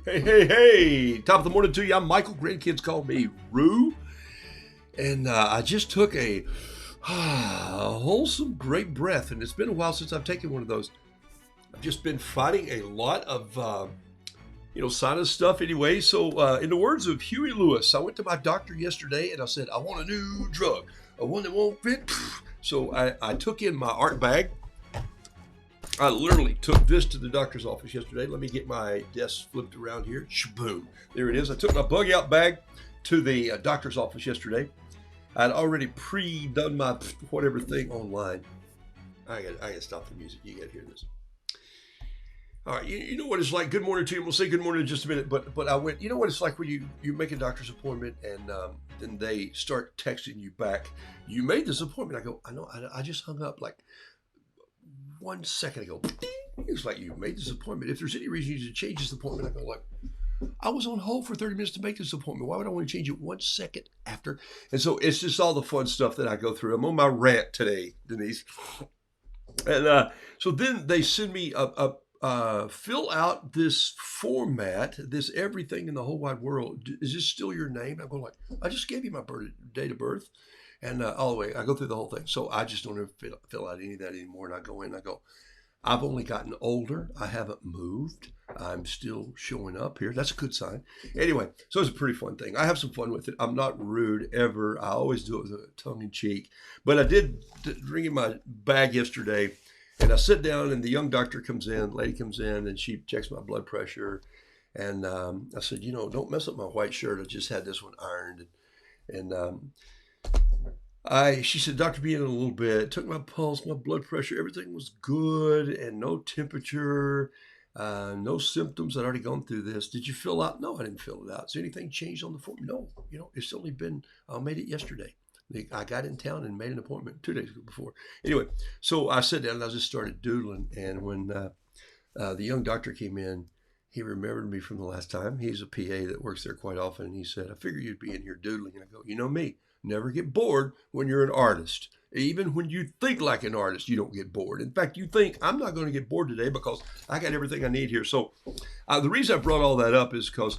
Hey, hey, hey! Top of the morning to you. I'm Michael. Grandkids call me Roo. And I just took a wholesome, great breath. And it's been a while since I've taken one of those. I've just been fighting a lot of, sinus stuff anyway. So in the words of Huey Lewis, I went to my doctor yesterday and I said, I want a new drug. A one that won't fit. So I took in my art bag. I literally took this to the doctor's office yesterday. Let me get my desk flipped around here. Shaboom. There it is. I took my bug out bag to the doctor's office yesterday. I'd already pre-done my whatever thing online. I got to stop the music. You got to hear this. All right. You know what it's like. Good morning to you. We'll say good morning in just a minute. But I went, you know what it's like when you make a doctor's appointment and then they start texting you back. You made this appointment. I go, I know. I just hung up like 1 second ago. It's like you made this appointment. If there's any reason you need to change this appointment, I go like, I was on hold for 30 minutes to make this appointment. Why would I want to change it 1 second after? And so it's just all the fun stuff that I go through. I'm on my rant today, Denise. And so then they send me fill out this format, this everything in the whole wide world. Is this still your name? I go like, I just gave you my date of birth. And all the way, I go through the whole thing. So I just don't ever fill out any of that anymore. And I go in and I go, I've only gotten older. I haven't moved. I'm still showing up here. That's a good sign. Anyway, so it's a pretty fun thing. I have some fun with it. I'm not rude ever. I always do it with a tongue in cheek. But I did bring in my bag yesterday. And I sit down and the young doctor comes in, lady comes in, and she checks my blood pressure. And I said, don't mess up my white shirt. I just had this one ironed. And she said, Doctor, be in a little bit. Took my pulse, my blood pressure, everything was good, and no temperature, no symptoms. I'd already gone through this. Did you fill out? No, I didn't fill it out. Has anything changed on the form? No, it's only been, I made it yesterday. I got in town and made an appointment 2 days ago before. Anyway, so I sat down and I just started doodling. And when the young doctor came in, he remembered me from the last time. He's a PA that works there quite often. And he said, I figured you'd be in here doodling. And I go, you know me. Never get bored when you're an artist. Even when you think like an artist, you don't get bored. In fact, you think, I'm not going to get bored today because I got everything I need here. So the reason I brought all that up is because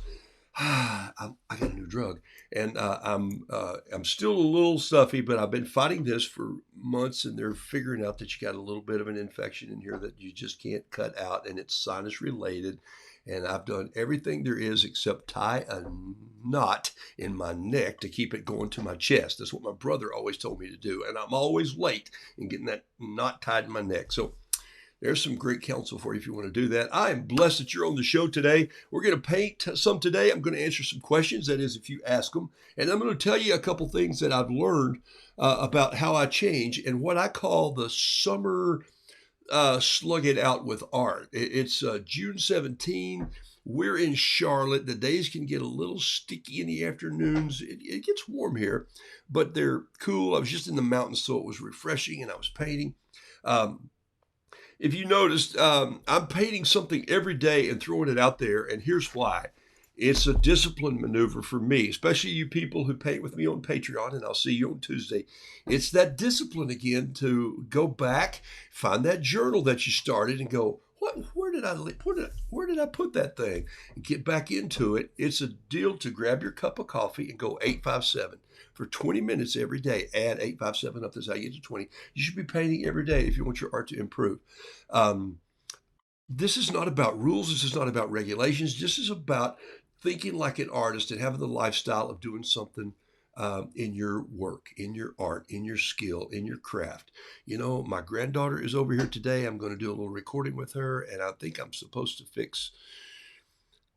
I got a new drug. And I'm still a little stuffy, but I've been fighting this for months. And they're figuring out that you got a little bit of an infection in here that you just can't cut out. And it's sinus related. And I've done everything there is except tie a knot in my neck to keep it going to my chest. That's what my brother always told me to do. And I'm always late in getting that knot tied in my neck. So There's some great counsel for you if you want to do that. I am blessed that you're on the show today. We're going to paint some today. I'm going to answer some questions, that is, if you ask them. And I'm going to tell you a couple things that I've learned about how I change and what I call the summer slug it out with art. It's June 17. We're in Charlotte. The days can get a little sticky in the afternoons. It gets warm here, but they're cool. I was just in the mountains, so it was refreshing, and I was painting. If you noticed, I'm painting something every day and throwing it out there, and here's why. It's a discipline maneuver for me, especially you people who paint with me on Patreon, and I'll see you on Tuesday. It's that discipline again to go back, find that journal that you started, and go, where did I put that thing? And get back into it. It's a deal to grab your cup of coffee and go 857 for 20 minutes every day. Add 857 up. That's how you get to 20. You should be painting every day if you want your art to improve. This is not about rules. This is not about regulations. This is about thinking like an artist and having the lifestyle of doing something in your work, in your art, in your skill, in your craft. You know, my granddaughter is over here today. I'm going to do a little recording with her, and I think I'm supposed to fix,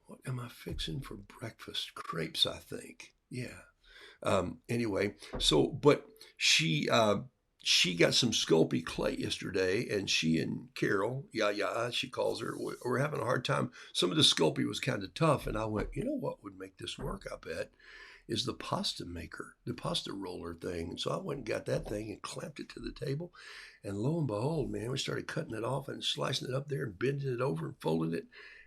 what am I fixing for breakfast? Crepes, I think. Yeah. Anyway, so, but she got some Sculpey clay yesterday, and she and Carol, she calls her, were having a hard time. Some of the Sculpey was kind of tough, and I went, you know what would make this work, I bet, is the pasta maker, the pasta roller thing. And so I went and got that thing and clamped it to the table, and lo and behold, man, we started cutting it off and slicing it up there and bending it over and folding it,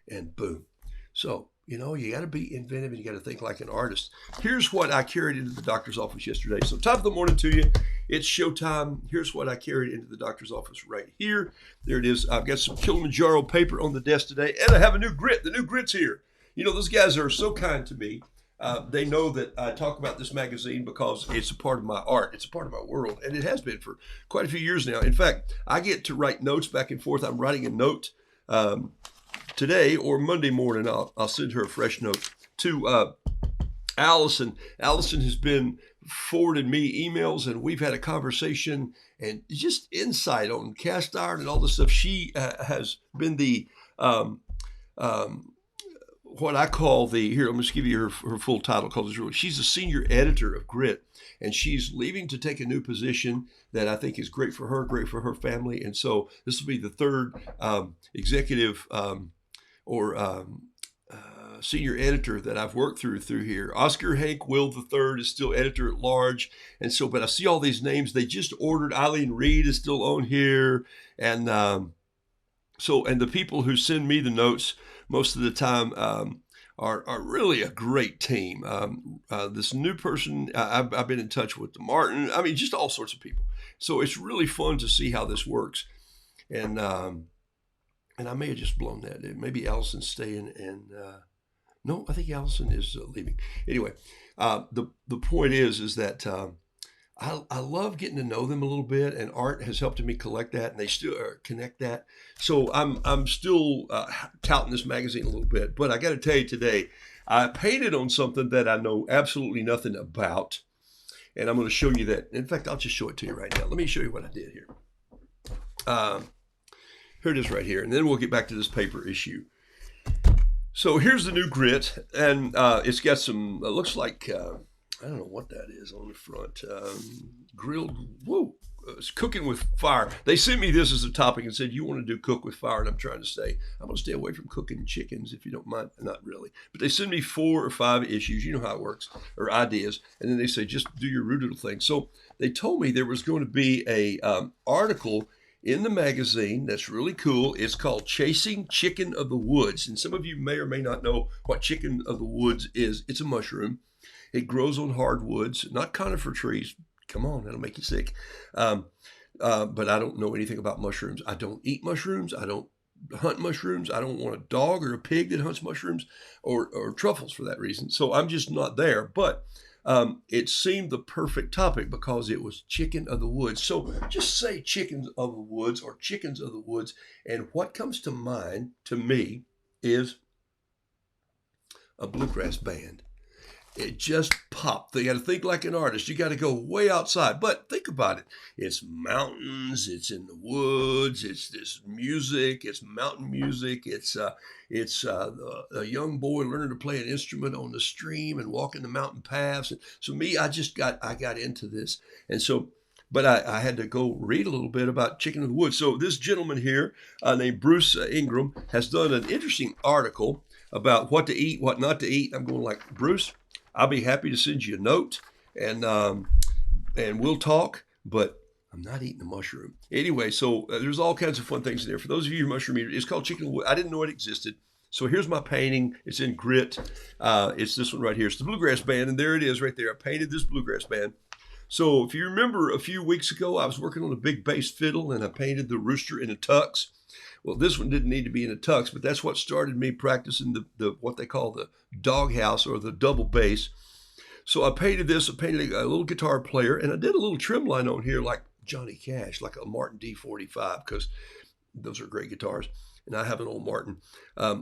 and boom. So, you know, you got to be inventive and you got to think like an artist. Here's what I carried into the doctor's office yesterday. So top of the morning to you. It's showtime. Here's what I carried into the doctor's office right here. There it is. I've got some Kilimanjaro paper on the desk today, and I have a new grit. The new grit's here. You know, those guys are so kind to me. They know that I talk about this magazine because it's a part of my art. It's a part of my world, and it has been for quite a few years now. In fact, I get to write notes back and forth. I'm writing a note today or Monday morning. I'll send her a fresh note to Allison. Allison has been forwarded me emails, and we've had a conversation and just insight on cast iron and all this stuff. She has been the what I call here, I'm going to give you her full title, because she's a senior editor of Grit, and she's leaving to take a new position that I think is great for her family. And so this will be the third executive senior editor that I've worked through here. Oscar Hank Will III is still editor at large. And so, but I see all these names. They just ordered. Eileen Reed is still on here. And and the people who send me the notes most of the time are really a great team. This new person, I've been in touch with Martin. I mean, just all sorts of people. So it's really fun to see how this works. And I may have just blown that. Maybe Allison's staying, and no, I think Allison is leaving. Anyway, the point is that I love getting to know them a little bit, and art has helped me collect that, and they still connect that. So I'm still touting this magazine a little bit, but I got to tell you today, I painted on something that I know absolutely nothing about, and I'm going to show you that. In fact, I'll just show it to you right now. Let me show you what I did here. Here it is right here, and then we'll get back to this paper issue. So here's the new grit, and it's got some, it looks like, I don't know what that is on the front. Grilled, it's cooking with fire. They sent me this as a topic and said, you want to do cook with fire, and I'm trying to say, I'm going to stay away from cooking chickens if you don't mind. Not really. But they send me 4 or 5 issues, you know how it works, or ideas, and then they say, just do your Roodoodle thing. So they told me there was going to be a article in the magazine that's really cool. It's called Chasing Chicken of the Woods. And some of you may or may not know what chicken of the woods is. It's a mushroom. It grows on hardwoods, not conifer trees. Come on, that'll make you sick. But I don't know anything about mushrooms. I don't eat mushrooms. I don't hunt mushrooms. I don't want a dog or a pig that hunts mushrooms or truffles for that reason. So I'm just not there. But it seemed the perfect topic because it was chicken of the woods. So just say chickens of the woods or chickens of the woods. And what comes to mind to me is a bluegrass band. it just popped. They got to think like an artist. You got to go way outside. But think about it. It's mountains. It's in the woods. It's this music. It's mountain music. It's a young boy learning to play an instrument on the stream and walking the mountain paths. And so me, I got into this, and so. But I had to go read a little bit about Chicken in the Woods. So this gentleman here, named Bruce Ingram, has done an interesting article about what to eat, what not to eat. I'm going like, Bruce, I'll be happy to send you a note, and we'll talk. But I'm not eating a mushroom anyway. So there's all kinds of fun things in there. For those of you who are mushroom eaters, it's called Chicken in the Woods. I didn't know it existed. So here's my painting. It's in grit. It's this one right here. It's the bluegrass band, and there it is right there. I painted this bluegrass band. So if you remember a few weeks ago, I was working on a big bass fiddle, and I painted the rooster in a tux. Well, this one didn't need to be in a tux, but that's what started me practicing the what they call the doghouse or the double bass. So I painted this. I painted a little guitar player, and I did a little trim line on here like Johnny Cash, like a Martin D45, because those are great guitars. And I have an old Martin.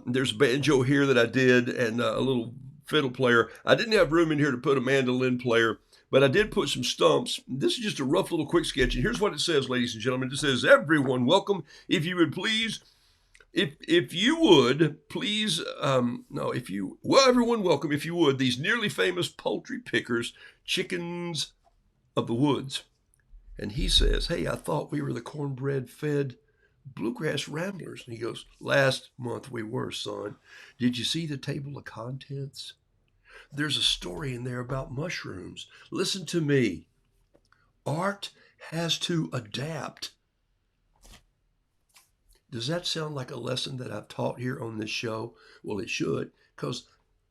There's a banjo here that I did, and a little fiddle player. I didn't have room in here to put a mandolin player, but I did put some stumps. This is just a rough little quick sketch. And here's what it says, ladies and gentlemen. It says, everyone welcome. If you would please, if you would please, everyone welcome, if you would, these nearly famous poultry pickers, chickens of the woods. And he says, hey, I thought we were the cornbread fed bluegrass ramblers. And he goes, last month we were, son. Did you see the table of contents? There's a story in there about mushrooms. Listen to me. Art has to adapt. Does that sound like a lesson that I've taught here on this show? Well, it should, because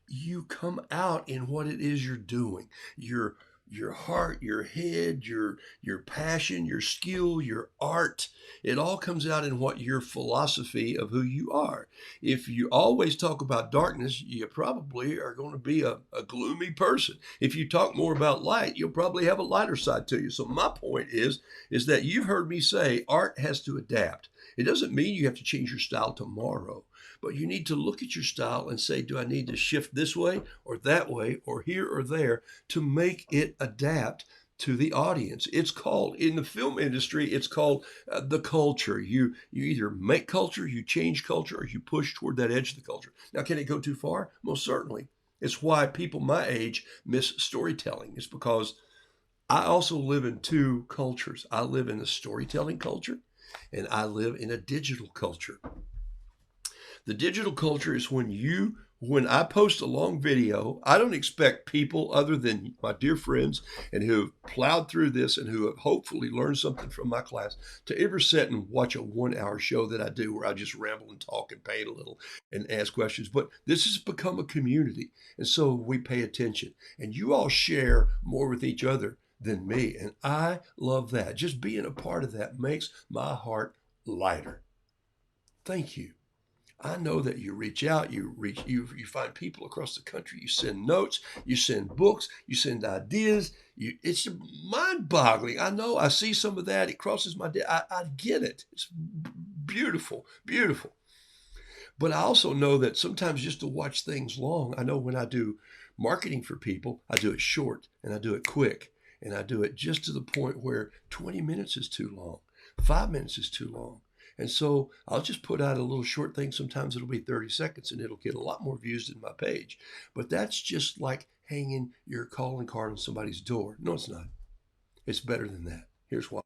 you come out in what it is you're doing. Your heart, your head, your passion, your skill, your art, it all comes out in what your philosophy of who you are. If you always talk about darkness, you probably are going to be a gloomy person. If you talk more about light, you'll probably have a lighter side to you. So my point is that you've heard me say art has to adapt. It doesn't mean you have to change your style tomorrow. But you need to look at your style and say, do I need to shift this way or that way or here or there to make it adapt to the audience? It's called, in the film industry, it's called the culture. You either make culture, you change culture, or you push toward that edge of the culture. Now, can it go too far? Most certainly. It's why people my age miss storytelling. It's because I also live in two cultures. I live in a storytelling culture, and I live in a digital culture. The digital culture is when I post a long video, I don't expect people other than my dear friends and who have plowed through this and who have hopefully learned something from my class to ever sit and watch a 1 hour show that I do where I just ramble and talk and paint a little and ask questions. But this has become a community. And so we pay attention, and you all share more with each other than me. And I love that. Just being a part of that makes my heart lighter. Thank you. I know that you reach out, you find people across the country, you send notes, you send books, you send ideas. It's mind-boggling. I know, I see some of that. It crosses my day. I get it. It's beautiful, beautiful. But I also know that sometimes just to watch things long, I know when I do marketing for people, I do it short and I do it quick. And I do it just to the point where 20 minutes is too long. 5 minutes is too long. And so I'll just put out a little short thing. Sometimes it'll be 30 seconds and it'll get a lot more views than my page. But that's just like hanging your calling card on somebody's door. No, it's not. It's better than that. Here's why.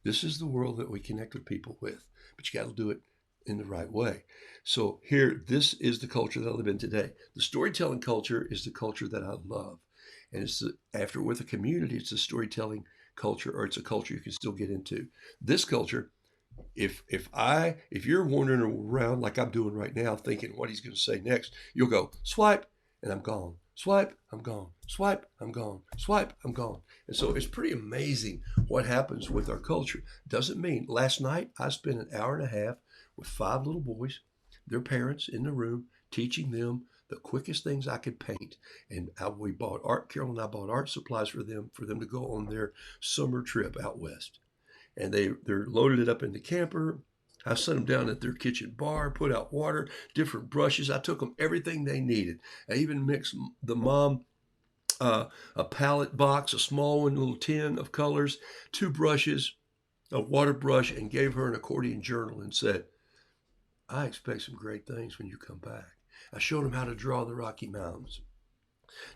This is the world that we connect with people with, but you got to do it in the right way. So here, this is the culture that I live in today. The storytelling culture is the culture that I love. And it's after with a community, it's a storytelling culture, or it's a culture you can still get into. This culture, if you're wandering around like I'm doing right now, thinking what he's going to say next, you'll go swipe, and I'm gone. Swipe, I'm gone. Swipe, I'm gone. Swipe, I'm gone. And so it's pretty amazing what happens with our culture. Doesn't mean last night I spent an hour and a half with 5 little boys, their parents in the room, teaching them the quickest things I could paint. And we bought art. Carol and I bought art supplies for them to go on their summer trip out west. And they're loaded it up in the camper. I set them down at their kitchen bar, put out water, different brushes. I took them everything they needed. I even mixed the mom a palette box, a small one, a little tin of colors, 2 brushes, a water brush, and gave her an accordion journal and said, I expect some great things when you come back. I showed him how to draw the Rocky Mountains,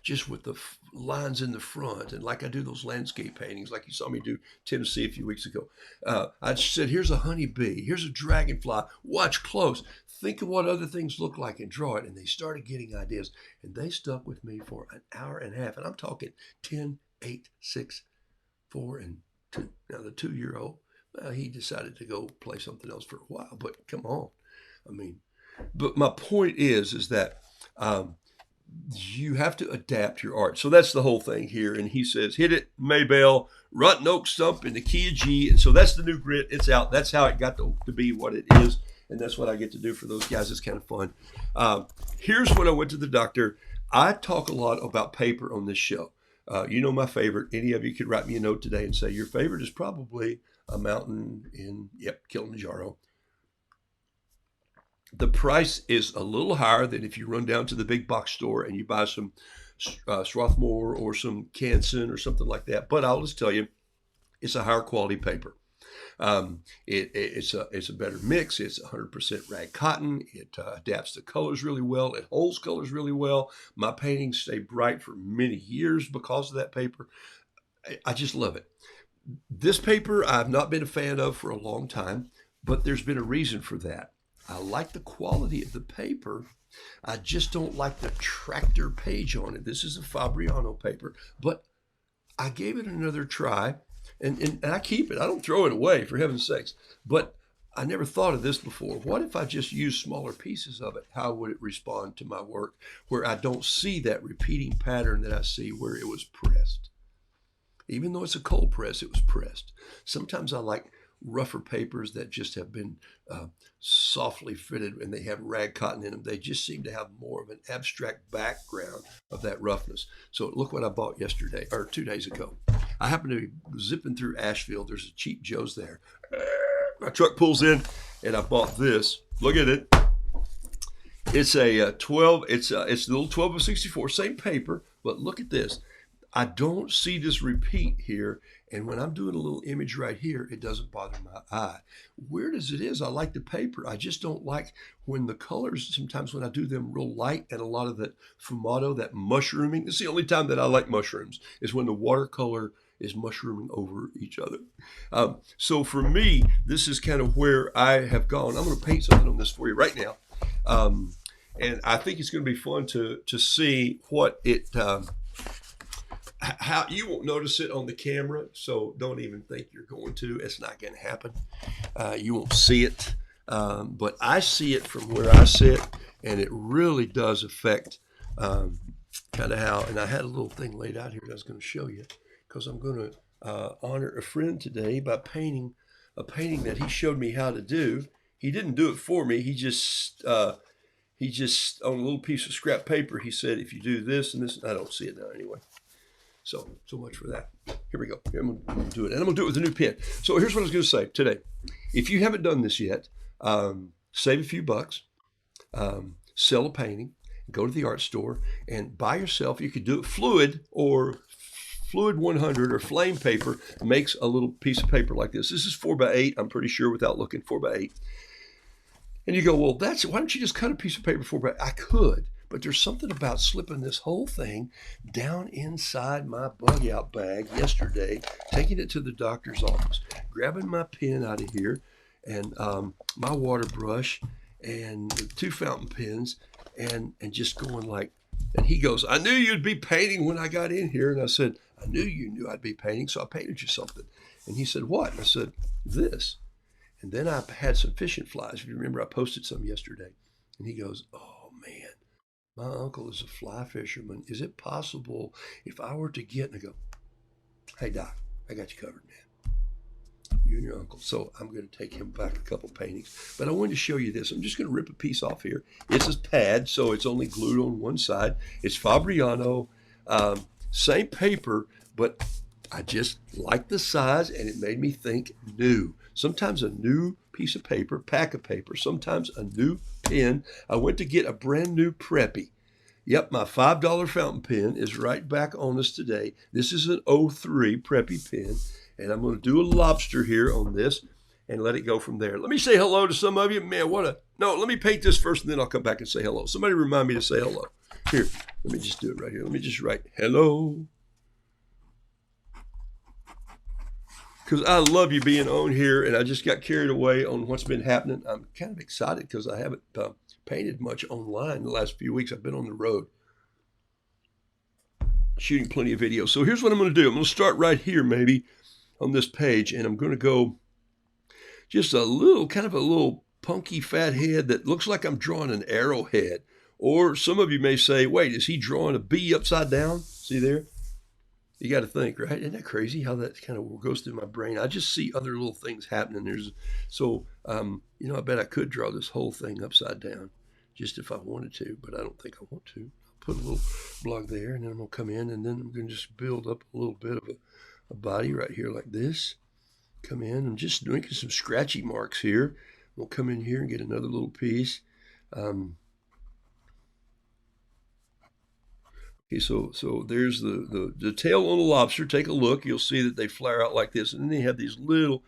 just with the lines in the front, and like I do those landscape paintings, like you saw me do Tennessee a few weeks ago. I said, here's a honeybee, here's a dragonfly, watch close, think of what other things look like and draw it. And they started getting ideas, and they stuck with me for an hour and a half. And I'm talking 10, 8, 6, 4, and 2. Now the 2-year-old, well, he decided to go play something else for a while, but come on. I mean, but my point is that you have to adapt your art. So that's the whole thing here. And he says, hit it, Maybell, rotten oak stump in the key of G. And so that's the new grit. It's out. That's how it got to be what it is. And that's what I get to do for those guys. It's kind of fun. Here's when I went to the doctor. I talk a lot about paper on this show. You know my favorite. Any of you could write me a note today and say your favorite is probably a mountain in, Kilimanjaro. The price is a little higher than if you run down to the big box store and you buy some Strathmore or some Canson or something like that. But I'll just tell you, it's a higher quality paper. It's a better mix. It's 100% rag cotton. It adapts to colors really well. It holds colors really well. My paintings stay bright for many years because of that paper. I just love it. This paper I've not been a fan of for a long time, but there's been a reason for that. I like the quality of the paper. I just don't like the tractor page on it. This is a Fabriano paper, but I gave it another try, and I keep it. I don't throw it away, for heaven's sakes. But I never thought of this before. What if I just use smaller pieces of it? How would it respond to my work where I don't see that repeating pattern that I see where it was pressed? Even though it's a cold press, it was pressed. Sometimes I like rougher papers that just have been softly fitted and they have rag cotton in them. They just seem to have more of an abstract background of that roughness. So look what I bought yesterday or 2 days ago. I happened to be zipping through Asheville. There's a cheap Joe's there. My truck pulls in and I bought this. Look at it. It's a 12. It's a little 12 of 64, same paper, but look at this. I don't see this repeat here. And when I'm doing a little image right here, it doesn't bother my eye. Weird as it is, I like the paper. I just don't like when the colors, sometimes when I do them real light and a lot of that fumato, that mushrooming. It's the only time that I like mushrooms is when the watercolor is mushrooming over each other. So for me, this is kind of where I have gone. I'm going to paint something on this for you right now. And I think it's going to be fun to see what it... how you won't notice it on the camera, so don't even think you're going to. It's not going to happen. You won't see it, but I see it from where I sit, and it really does affect kind of how. And I had a little thing laid out here that I was going to show you because I'm going to honor a friend today by painting a painting that he showed me how to do. He didn't do it for me. He just on a little piece of scrap paper. He said, if you do this and this, and I don't see it now anyway. So much for that. Here we go. Here, I'm going to do it. And I'm going to do it with a new pen. So here's what I was going to say today. If you haven't done this yet, save a few bucks, sell a painting, go to the art store, and buy yourself, you could do it fluid or Fluid 100 or flame paper makes a little piece of paper like this. This is 4x8, I'm pretty sure, without looking, 4x8. And you go, well, why don't you just cut a piece of paper 4x8? I could. But there's something about slipping this whole thing down inside my bug out bag yesterday, taking it to the doctor's office, grabbing my pen out of here and my water brush and 2 fountain pens and just going like, and he goes, I knew you'd be painting when I got in here. And I said, I knew you knew I'd be painting, so I painted you something. And he said, what? And I said, this. And then I had some fishing flies. If you remember, I posted some yesterday. And he goes, oh, man. My uncle is a fly fisherman. Is it possible if I were to get, and I go, hey, Doc, I got you covered, man. You and your uncle. So I'm going to take him back a couple paintings. But I wanted to show you this. I'm just going to rip a piece off here. It's a pad, so it's only glued on one side. It's Fabriano, same paper, but I just like the size, and it made me think new. Sometimes a new piece of paper, pack of paper, sometimes a new pen. I went to get a brand new Preppy. Yep, my $5 fountain pen is right back on us today. This is an '03 Preppy pen, and I'm going to do a lobster here on this and let it go from there. Let me say hello to some of you. Man, no, let me paint this first, and then I'll come back and say hello. Somebody remind me to say hello. Here, let me just do it right here. Let me just write hello. Because I love you being on here, and I just got carried away on what's been happening. I'm kind of excited because I haven't painted much online the last few weeks. I've been on the road shooting plenty of videos. So here's what I'm going to do. I'm going to start right here maybe on this page, and I'm going to go just a little, kind of a little punky fat head that looks like I'm drawing an arrowhead. Or some of you may say, wait, is he drawing a bee upside down? See there? You got to think, right? Isn't that crazy how that kind of goes through my brain? I just see other little things happening. I bet I could draw this whole thing upside down just if I wanted to, but I don't think I want to. I'll put a little block there, and then I'm going to come in, and then I'm going to just build up a little bit of a body right here like this. Come in. I'm just doing some scratchy marks here. We'll come in here and get another little piece. Okay, so there's the tail on the lobster. Take a look. You'll see that they flare out like this, and then they have these little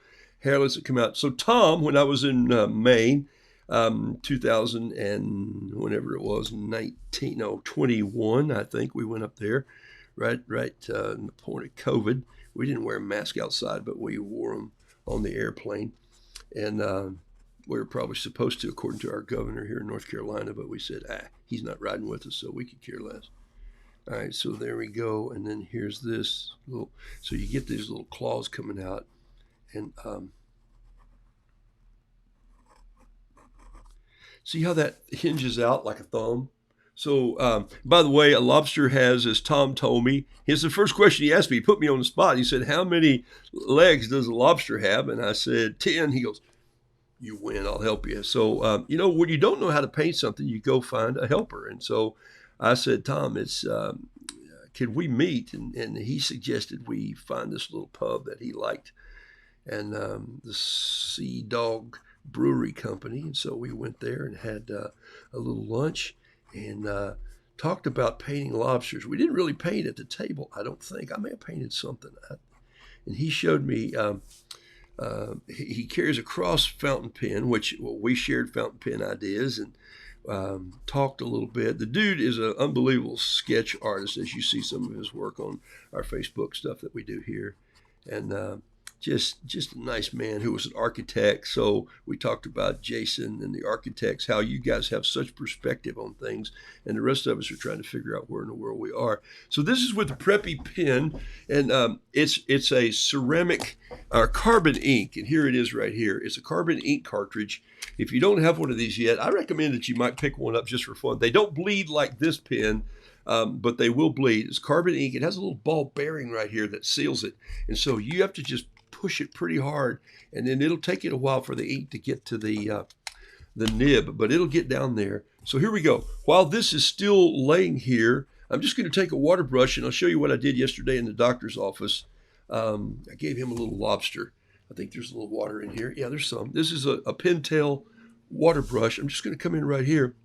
hairlets that come out. So Tom, when I was in Maine, 2000 and whenever it was, 21, I think we went up there, right in the point of COVID. We didn't wear a mask outside, but we wore them on the airplane, and we were probably supposed to, according to our governor here in North Carolina, but we said, he's not riding with us, so we could care less. All right, so there we go, and then here's this little, so you get these little claws coming out, and see how that hinges out like a thumb? So, by the way, a lobster has, as Tom told me, here's the first question he asked me. He put me on the spot. He said, how many legs does a lobster have? And I said, 10. He goes, you win, I'll help you. So, when you don't know how to paint something, you go find a helper. And so I said, Tom, could we meet? And he suggested we find this little pub that he liked, and the Sea Dog Brewery Company. And so we went there and had a little lunch and talked about painting lobsters. We didn't really paint at the table, I don't think. I may have painted something. And he showed me, he carries a cross fountain pen, which we shared fountain pen ideas, and talked a little bit. The dude is an unbelievable sketch artist, as you see some of his work on our Facebook stuff that we do here. And just a nice man who was an architect. So we talked about Jason and the architects, how you guys have such perspective on things, and the rest of us are trying to figure out where in the world we are. So this is with the Preppy pen, and it's a ceramic carbon ink, and here it is right here. It's a carbon ink cartridge. If you don't have one of these yet, I recommend that you might pick one up just for fun. They don't bleed like this pen, but they will bleed. It's carbon ink. It has a little ball bearing right here that seals it, and so you have to just push it pretty hard, and then it'll take it a while for the ink to get to the nib, but it'll get down there. So here we go. While this is still laying here, I'm just going to take a water brush, and I'll show you what I did yesterday in the doctor's office. I gave him a little lobster. I think there's a little water in here. Yeah, there's some. This is a pintail water brush. I'm just going to come in right here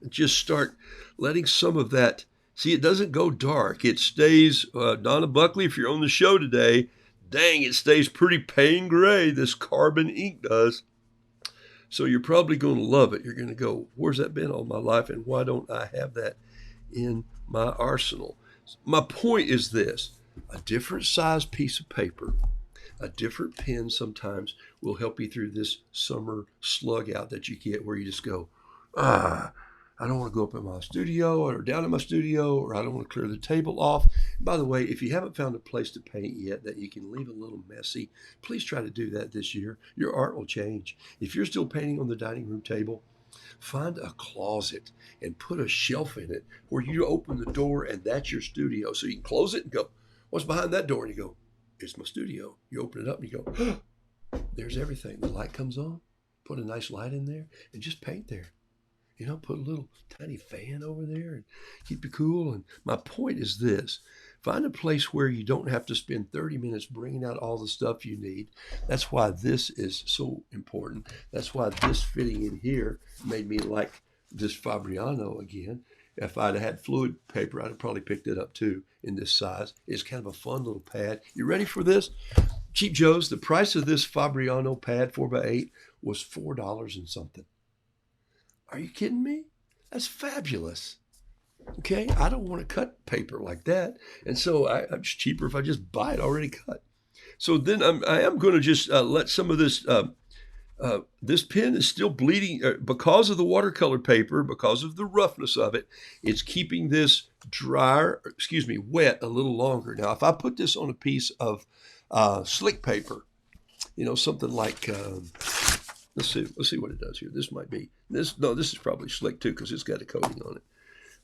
and just start letting some of that. See, it doesn't go dark. It stays, Donna Buckley, if you're on the show today, dang, it stays pretty pain gray. This carbon ink does. So you're probably going to love it. You're going to go, where's that been all my life, and why don't I have that in my arsenal? My point is this: a different size piece of paper, a different pen sometimes will help you through this summer slug out that you get where you just go, I don't want to go up in my studio or down in my studio, or I don't want to clear the table off. And by the way, if you haven't found a place to paint yet that you can leave a little messy, please try to do that this year. Your art will change. If you're still painting on the dining room table, find a closet and put a shelf in it where you open the door and that's your studio. So you can close it and go, what's behind that door? And you go, it's my studio. You open it up and you go, there's everything. The light comes on, put a nice light in there, and just paint there. Put a little tiny fan over there and keep it cool. And my point is this: find a place where you don't have to spend 30 minutes bringing out all the stuff you need. That's why this is so important. That's why this fitting in here made me like this Fabriano again. If I'd had fluid paper, I'd have probably picked it up too in this size. It's kind of a fun little pad. You ready for this? Cheap Joe's, the price of this Fabriano pad 4x8 was $4 and something. Are you kidding me? That's fabulous. Okay, I don't want to cut paper like that. And so it's cheaper if I just buy it already cut. So then I am going to just let some of this, this pen is still bleeding because of the watercolor paper, because of the roughness of it. It's keeping this wet a little longer. Now, if I put this on a piece of slick paper, something like, let's see what it does here. This might be, this is probably slick too because it's got a coating on it.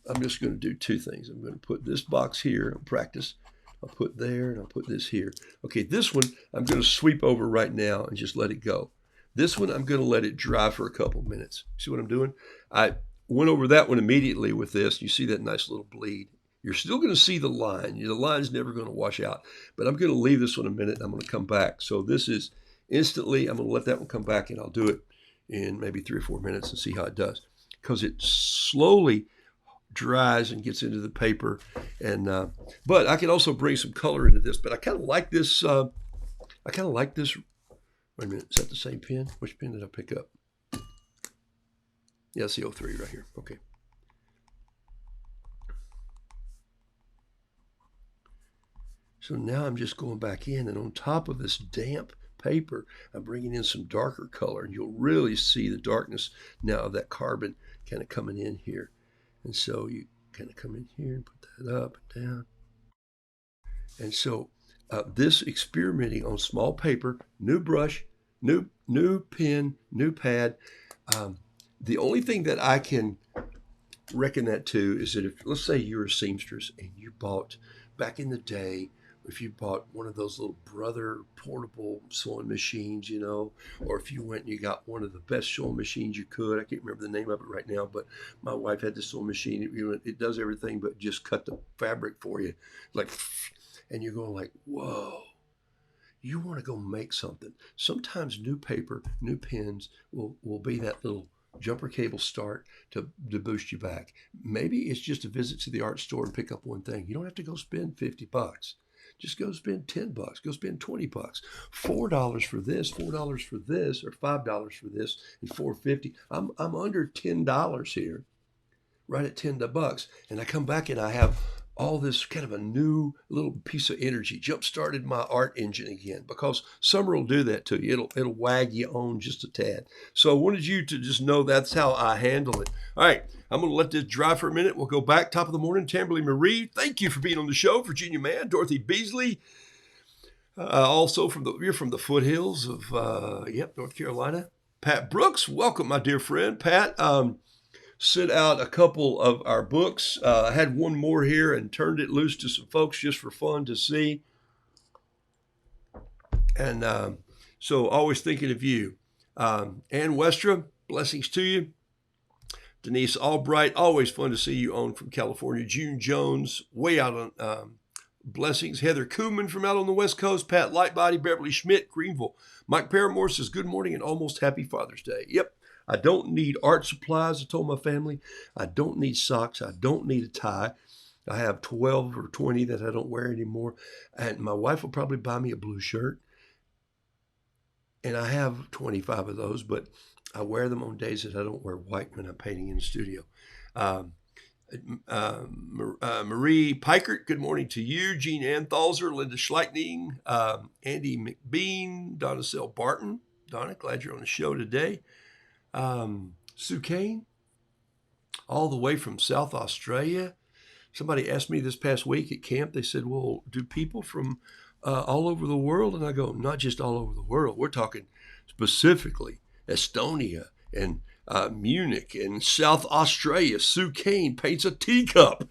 I'm just going to do two things. I'm going to put this box here and practice. I'll put there and I'll put this here. Okay, this one I'm going to sweep over right now and just let it go. This one I'm going to let it dry for a couple minutes. See what I'm doing? I went over that one immediately with this. You see that nice little bleed. You're still going to see the line. The line's never going to wash out. But I'm going to leave this one a minute and I'm going to come back. So this is instantly, I'm going to let that one come back and I'll do it in maybe 3 or 4 minutes and see how it does. Because it slowly dries and gets into the paper, and but I can also bring some color into this. But I kind of like this. Wait a minute, is that the same pen? Which pen did I pick up? Yeah, it's the 03 right here. Okay. So now I'm just going back in, and on top of this damp paper, I'm bringing in some darker color, and you'll really see the darkness now of that carbon kind of coming in here. And so you kind of come in here and put that up and down. And so this experimenting on small paper, new brush, new pen, new pad. The only thing that I can reckon that to is that if, let's say you're a seamstress and you bought, back in the day, if you bought one of those little Brother portable sewing machines, or if you went and you got one of the best sewing machines you could. I can't remember the name of it right now, but my wife had this sewing machine. It does everything but just cut the fabric for you. And you're going like, whoa, you want to go make something. Sometimes new paper, new pens will be that little jumper cable start to boost you back. Maybe it's just a visit to the art store and pick up one thing. You don't have to go spend $50. Just go spend $10. Go spend $20. $4 for this, $4 for this, or $5 for this, and $4.50. I'm under $10 here, right at $10. And I come back and I have all this kind of a new little piece of energy, jump-started my art engine again, because summer will do that to you. It'll wag you on just a tad. So I wanted you to just know that's how I handle it. All right, I'm going to let this dry for a minute. We'll go back. Top of the morning, Tamberly Marie. Thank you for being on the show. Virginia Mann, Dorothy Beasley. Also you're from the foothills of North Carolina. Pat Brooks, welcome, my dear friend. Pat, sent out a couple of our books. I had one more here and turned it loose to some folks just for fun to see. And so always thinking of you. Ann Westra, blessings to you. Denise Albright, always fun to see you on from California. June Jones, way out on blessings. Heather Kuhlman from out on the West Coast. Pat Lightbody, Beverly Schmidt, Greenville. Mike Paramore says, good morning and almost happy Father's Day. Yep. I don't need art supplies, I told my family. I don't need socks. I don't need a tie. I have 12 or 20 that I don't wear anymore. And my wife will probably buy me a blue shirt. And I have 25 of those, but I wear them on days that I don't wear white when I'm painting in the studio. Marie Pikert, good morning to you. Jean Anthalzer, Linda Schleitning, Andy McBean, Donna Sell Barton. Donna, glad you're on the show today. Sue Kane, all the way from South Australia. Somebody asked me this past week at camp, they said, well, do people from all over the world? And I go, not just all over the world. We're talking specifically Estonia and Munich and South Australia. Sue Kane paints a teacup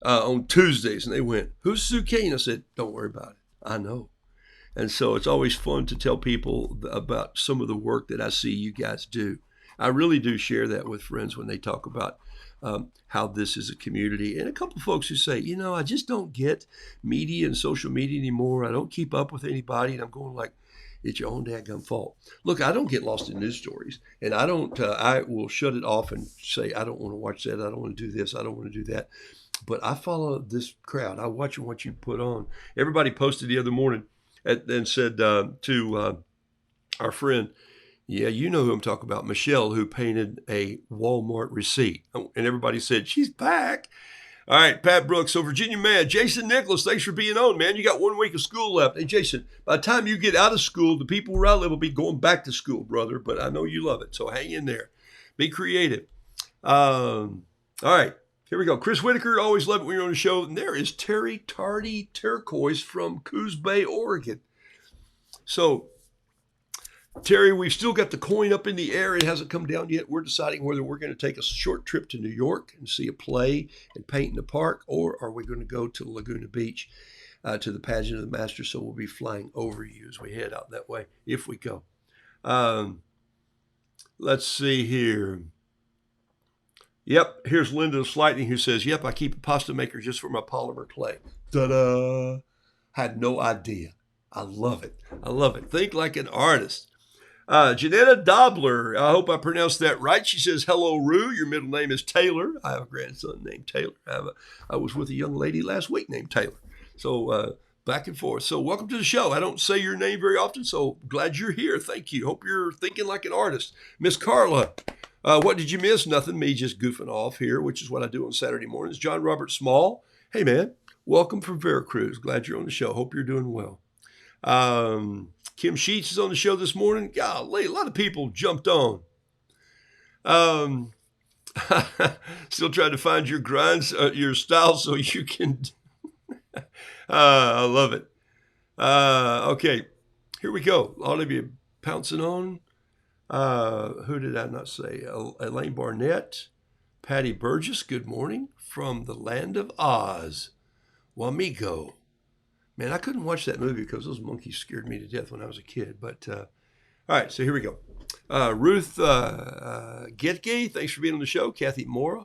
on Tuesdays. And they went, who's Sue Kane? I said, don't worry about it. I know. And so it's always fun to tell people about some of the work that I see you guys do. I really do share that with friends when they talk about how this is a community. And a couple of folks who say, I just don't get media and social media anymore. I don't keep up with anybody. And I'm going like, It's your own dadgum fault. Look, I don't get lost in news stories, and I don't. I will shut it off and say I don't want to watch that. I don't want to do this. I don't want to do that. But I follow this crowd. I watch what you put on. Everybody posted the other morning and said to our friend, yeah, you know who I'm talking about, Michelle, who painted a Walmart receipt. And everybody said, she's back. All right, Pat Brooks, so Virginia man, Jason Nicholas, thanks for being on, man. You got 1 week of school left. Hey, Jason, by the time you get out of school, the people where I live will be going back to school, brother. But I know you love it, so hang in there. Be creative. All right, here we go. Chris Whitaker, always love it when you're on the show. And there is Terry Tardy Turquoise from Coos Bay, Oregon. So, Terry, we've still got the coin up in the air. It hasn't come down yet. We're deciding whether we're going to take a short trip to New York and see a play and paint in the park, or are we going to go to Laguna Beach to the Pageant of the Masters? So we'll be flying over you as we head out that way, if we go. Let's see here. Yep, here's Linda Slightning who says, yep, I keep a pasta maker just for my polymer clay. Ta-da! Had no idea. I love it. I love it. Think like an artist. Janetta Dobler, I hope I pronounced that right. She says, hello, Roo. Your middle name is Taylor. I have a grandson named Taylor. I was with a young lady last week named Taylor. So back and forth. So welcome to the show. I don't say your name very often, so glad you're here. Thank you. Hope you're thinking like an artist. Miss Carla, what did you miss? Nothing. Me just goofing off here, which is what I do on Saturday mornings. John Robert Small. Hey, man. Welcome from Veracruz. Glad you're on the show. Hope you're doing well. Kim Sheets is on the show this morning. Golly, a lot of people jumped on. Still trying to find your grinds, your style so you can. I love it. Okay, here we go. All of you pouncing on. Who did I not say? Elaine Barnett, Patty Burgess, good morning from the land of Oz. Wamigo. Man, I couldn't watch that movie because those monkeys scared me to death when I was a kid. But, all right, so here we go. Ruth Getke, thanks for being on the show. Kathy Mora,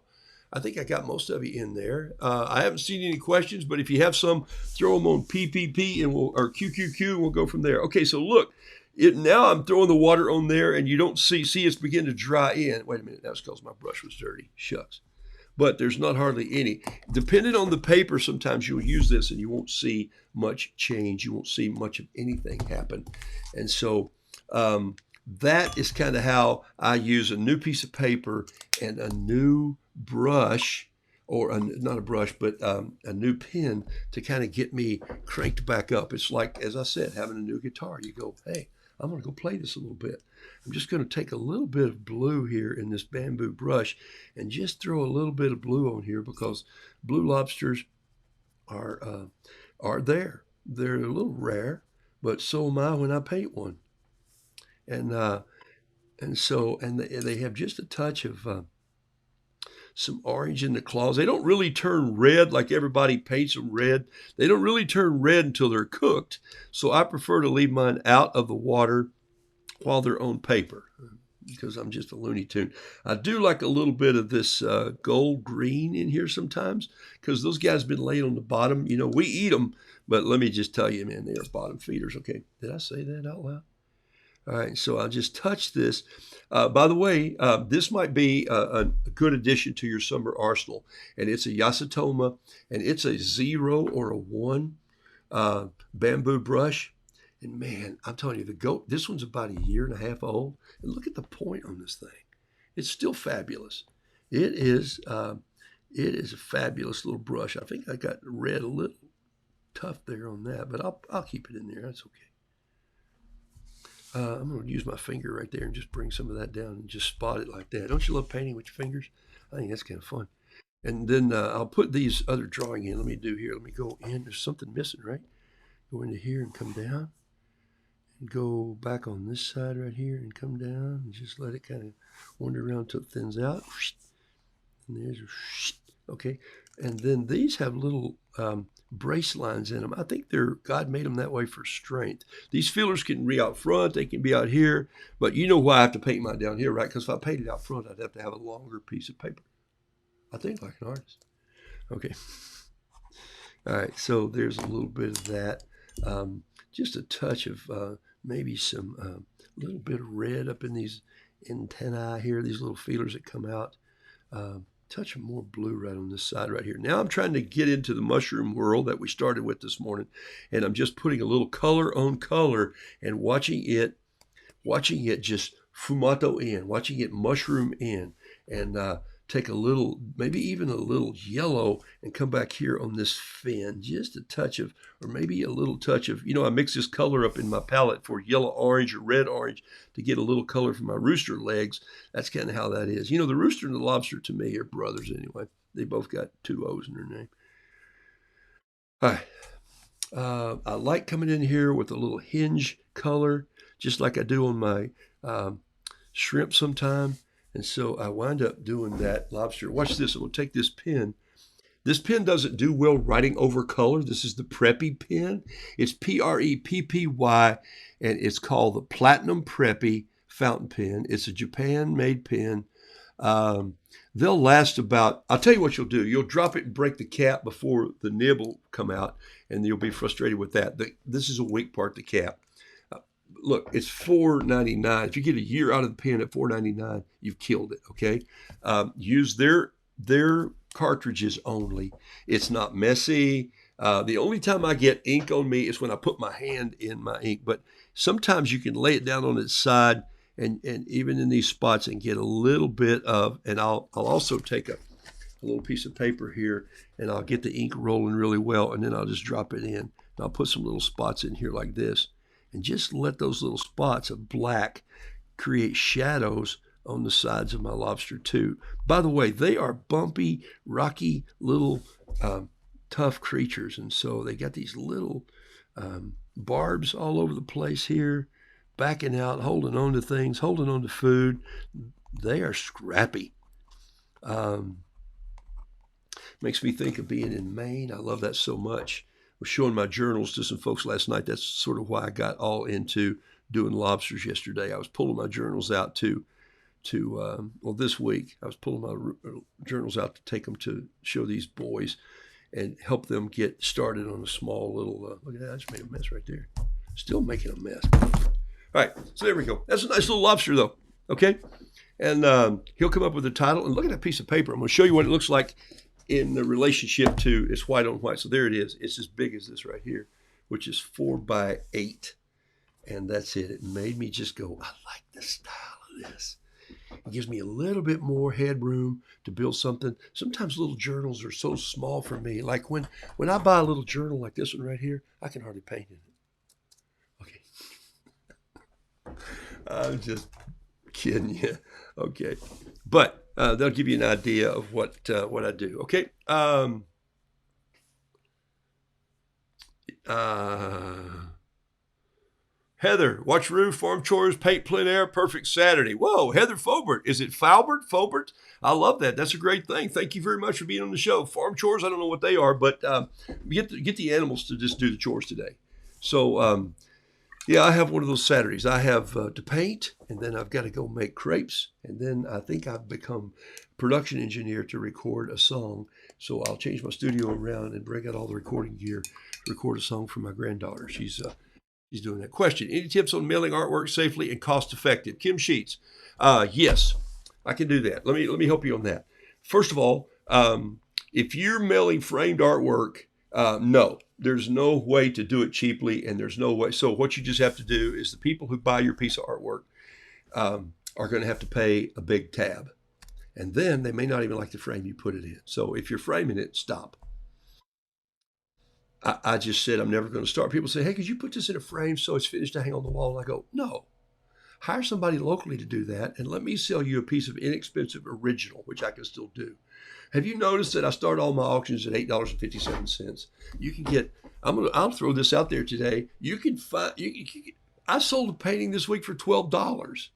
I think I got most of you in there. I haven't seen any questions, but if you have some, throw them on PPP and or QQQ, and we'll go from there. Okay, so look, now I'm throwing the water on there, and you don't see it's beginning to dry in. Wait a minute, that's because my brush was dirty. Shucks. But there's not hardly any. Depending on the paper, sometimes you'll use this and you won't see much change. You won't see much of anything happen. And so that is kind of how I use a new piece of paper and a new brush, or not a brush, but a new pen to kind of get me cranked back up. It's like, as I said, having a new guitar. You go, hey, I'm going to go play this a little bit. I'm just going to take a little bit of blue here in this bamboo brush and just throw a little bit of blue on here because blue lobsters are there. They're a little rare, but so am I when I paint one. And they have just a touch of some orange in the claws. They don't really turn red like everybody paints them red. They don't really turn red until they're cooked. So I prefer to leave mine out of the water while they're on paper because I'm just a Looney Tune. I do like a little bit of this gold green in here sometimes because those guys have been laid on the bottom. You know, we eat them, but let me just tell you, man, they are bottom feeders. Okay, did I say that out loud? All right, so I'll just touch this. By the way, this might be a good addition to your summer arsenal, and it's a Yasutoma, and it's a 0 or a 1 bamboo brush. And man, I'm telling you, this one's about 1.5 years old. And look at the point on this thing. It's still fabulous. It is a fabulous little brush. I think I got red a little tough there on that, but I'll keep it in there. That's okay. I'm going to use my finger right there and just bring some of that down and just spot it like that. Don't you love painting with your fingers? I think that's kind of fun. And then I'll put these other drawing in. Let me do here. Let me go in. There's something missing, right? Go into here and come down. Go back on this side right here and come down and just let it kind of wander around until it thins out. And there's okay. And then these have little brace lines in them. I think God made them that way for strength. These feelers can be out front, they can be out here, but you know why I have to paint mine down here, right? Because if I painted out front, I'd have to have a longer piece of paper. I think like an artist. Okay. All right, so there's a little bit of that. Just a touch of maybe some little bit of red up in these antennae here, these little feelers that come out. Touch of more blue right on this side right here. Now I'm trying to get into the mushroom world that we started with this morning, and I'm just putting a little color on color and watching it just fumato in, watching it mushroom in, and take a little, maybe even a little yellow, and come back here on this fin, just a touch of, or maybe a little touch of, I mix this color up in my palette for yellow orange or red orange to get a little color for my rooster legs. That's kind of how that is. The rooster and the lobster to me are brothers anyway. They both got 2 O's in their name. All right. I like coming in here with a little hinge color, just like I do on my shrimp sometime. And so I wind up doing that lobster. Watch this. I'm going to take this pen. This pen doesn't do well writing over color. This is the Preppy pen. It's Preppy, and it's called the Platinum Preppy fountain pen. It's a Japan-made pen. They'll last about, I'll tell you what you'll do. You'll drop it and break the cap before the nib will come out, and you'll be frustrated with that. This is a weak part, the cap. Look, it's $4.99. If you get a year out of the pen at $4.99, you've killed it, okay? Use their cartridges only. It's not messy. The only time I get ink on me is when I put my hand in my ink, but sometimes you can lay it down on its side and even in these spots and get a little bit of, and I'll also take a little piece of paper here and I'll get the ink rolling really well, and then I'll just drop it in. And I'll put some little spots in here like this. And just let those little spots of black create shadows on the sides of my lobster too. By the way, they are bumpy, rocky, little tough creatures. And so they got these little barbs all over the place here, backing out, holding on to things, holding on to food. They are scrappy. Makes me think of being in Maine. I love that so much. Was showing my journals to some folks last night. That's sort of why I got all into doing lobsters yesterday. I was pulling my journals out this week. I was pulling my journals out to take them to show these boys and help them get started on a small little, look at that, I just made a mess right there. Still making a mess. All right, so there we go. That's a nice little lobster though, okay? And he'll come up with a title, and look at that piece of paper. I'm gonna show you what it looks like in the relationship to it's white on white. So there it is. It's as big as this right here, which is 4x8. And that's it. It made me just go, I like the style of this. It gives me a little bit more headroom to build something. Sometimes little journals are so small for me. Like when I buy a little journal like this one right here, I can hardly paint in it. Okay. I'm just kidding you. Okay. But they'll give you an idea of what I do. Okay. Heather, watch roof, farm chores, paint plein air, perfect Saturday. Whoa, Heather Fobert. Is it Fobert? I love that. That's a great thing. Thank you very much for being on the show. Farm chores, I don't know what they are, but get the animals to just do the chores today. So, yeah, I have one of those Saturdays. I have to paint, and then I've got to go make crepes, and then I think I've become production engineer to record a song. So I'll change my studio around and bring out all the recording gear to record a song for my granddaughter. She's doing that. Question: any tips on mailing artwork safely and cost effective? Kim Sheets. Yes, I can do that. Let me help you on that. First of all, if you're mailing framed artwork, no. There's no way to do it cheaply, and there's no way. So what you just have to do is the people who buy your piece of artwork are going to have to pay a big tab. And then they may not even like the frame you put it in. So if you're framing it, stop. I just said I'm never going to start. People say, hey, could you put this in a frame so it's finished to hang on the wall? And I go, no. Hire somebody locally to do that, and let me sell you a piece of inexpensive original, which I can still do. Have you noticed that I start all my auctions at $8.57? You can get, I'll throw this out there today. You can find, I sold a painting this week for $12.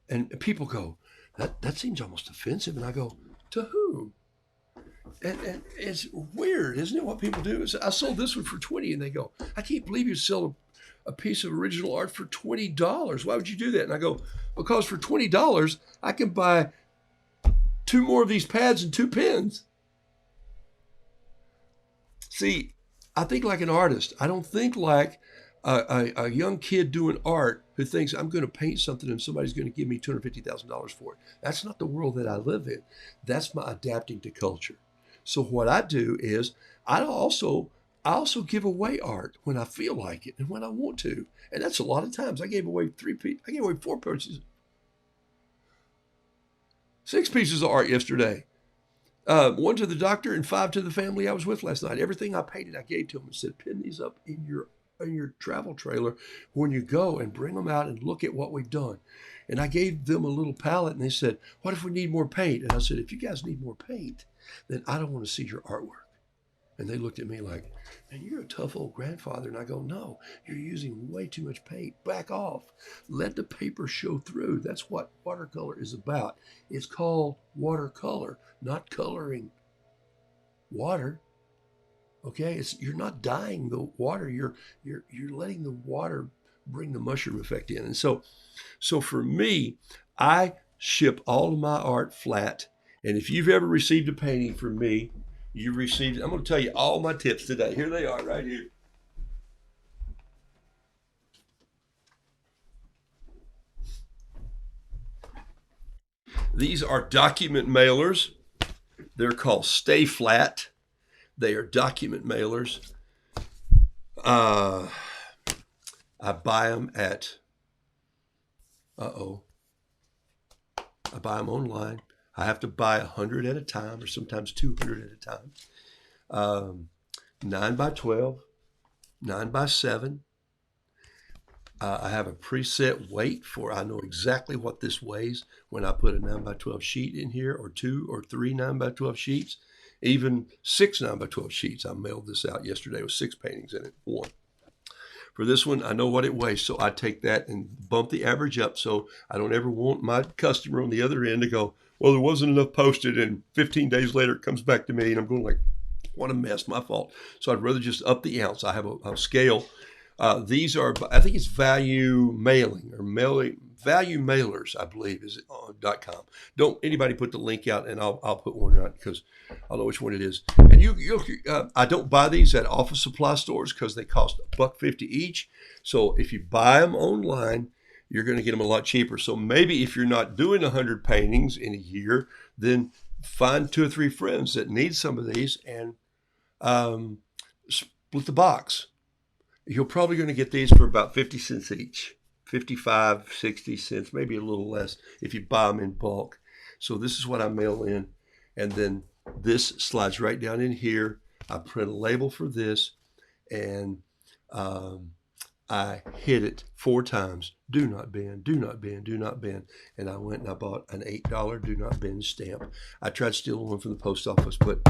And people go, that seems almost offensive. And I go, to whom? And it's weird, isn't it? What people do is I sold this one for $20, and they go, I can't believe you sell a piece of original art for $20. Why would you do that? And I go, because for $20, I can buy 2 more of these pads and 2 pens. See, I think like an artist. I don't think like a young kid doing art who thinks I'm going to paint something and somebody's going to give me $250,000 for it. That's not the world that I live in. That's my adapting to culture. So what I do is I also I also give away art when I feel like it and when I want to, and that's a lot of times. I gave away 4 pieces, 6 pieces of art yesterday. One to the doctor and 5 to the family I was with last night. Everything I painted, I gave to them and said, pin these up in your travel trailer when you go and bring them out and look at what we've done. And I gave them a little palette and they said, what if we need more paint? And I said, if you guys need more paint, then I don't want to see your artwork. And they looked at me like, man, you're a tough old grandfather. And I go, no, you're using way too much paint. Back off. Let the paper show through. That's what watercolor is about. It's called watercolor, not coloring water. Okay, you're not dyeing the water. You're letting the water bring the mushroom effect in. And so for me, I ship all of my art flat. And if you've ever received a painting from me, you received it. I'm going to tell you all my tips today. Here they are, right here. These are document mailers. They're called Stay Flat. They are document mailers. I buy them at, I buy them online. I have to buy 100 at a time or sometimes 200 at a time. 9 by 12, 9 by 7. I have a preset weight I know exactly what this weighs when I put a 9 by 12 sheet in here, or 2 or 3 9 by 12 sheets, even 6 9 by 12 sheets. I mailed this out yesterday with 6 paintings in it, 1. For this one, I know what it weighs, so I take that and bump the average up so I don't ever want my customer on the other end to go, well, there wasn't enough posted, and 15 days later it comes back to me, and I'm going like, what a mess, my fault. So I'd rather just up the ounce. I have a scale. These are, I think it's value mailing or value mailers, I believe, is on .com. Don't anybody put the link out, and I'll put one out because I'll know which one it is. And I don't buy these at office supply stores because they cost $1.50 each. So if you buy them online, you're going to get them a lot cheaper. So maybe if you're not doing 100 paintings in a year, then find 2 or 3 friends that need some of these and split the box. You're probably going to get these for about 50 cents each, 55, 60 cents, maybe a little less if you buy them in bulk. So this is what I mail in. And then this slides right down in here. I print a label for this, and I hit it 4 times. Do not bend, do not bend, do not bend. And I went and I bought an $8 do not bend stamp. I tried stealing one from the post office, but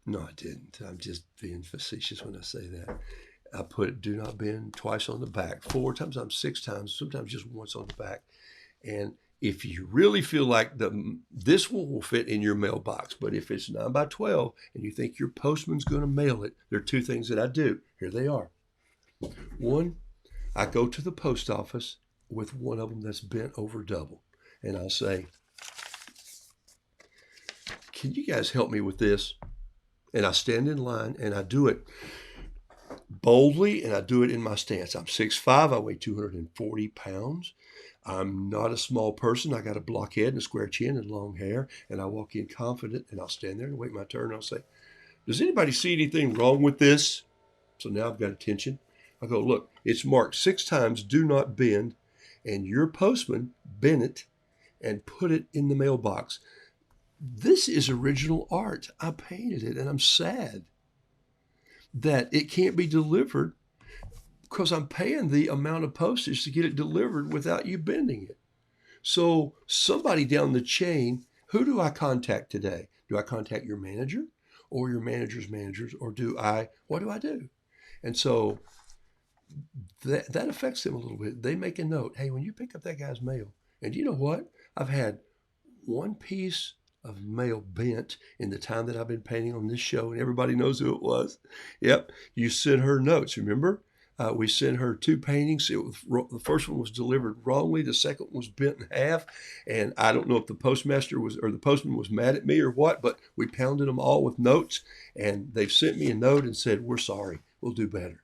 no, I didn't. I'm just being facetious when I say that. I put do not bend twice on the back, 4 times, 6 times, sometimes just once on the back. And if you really feel like this one will fit in your mailbox, but if it's 9 by 12 and you think your postman's going to mail it, there are 2 things that I do. Here they are. 1, I go to the post office with one of them that's bent over double, and I'll say, can you guys help me with this? And I stand in line and I do it boldly, and I do it in my stance. I'm 6'5", I weigh 240 pounds. I'm not a small person. I got a blockhead and a square chin and long hair, and I walk in confident, and I'll stand there and wait my turn. And I'll say, does anybody see anything wrong with this? So now I've got attention. I go, look, it's marked 6 times, do not bend, and your postman bent it and put it in the mailbox. This is original art. I painted it, and I'm sad that it can't be delivered because I'm paying the amount of postage to get it delivered without you bending it. So somebody down the chain, who do I contact today? Do I contact your manager or your manager's managers, or what do I do? And so that affects them a little bit. They make a note, hey, when you pick up that guy's mail, and you know what? I've had 1 piece of mail bent in the time that I've been painting on this show, and everybody knows who it was. Yep, you sent her notes, remember? We sent her 2 paintings. The first one was delivered wrongly. The second one was bent in half, and I don't know if the postman was mad at me or what, but we pounded them all with notes, and they've sent me a note and said, we're sorry, we'll do better.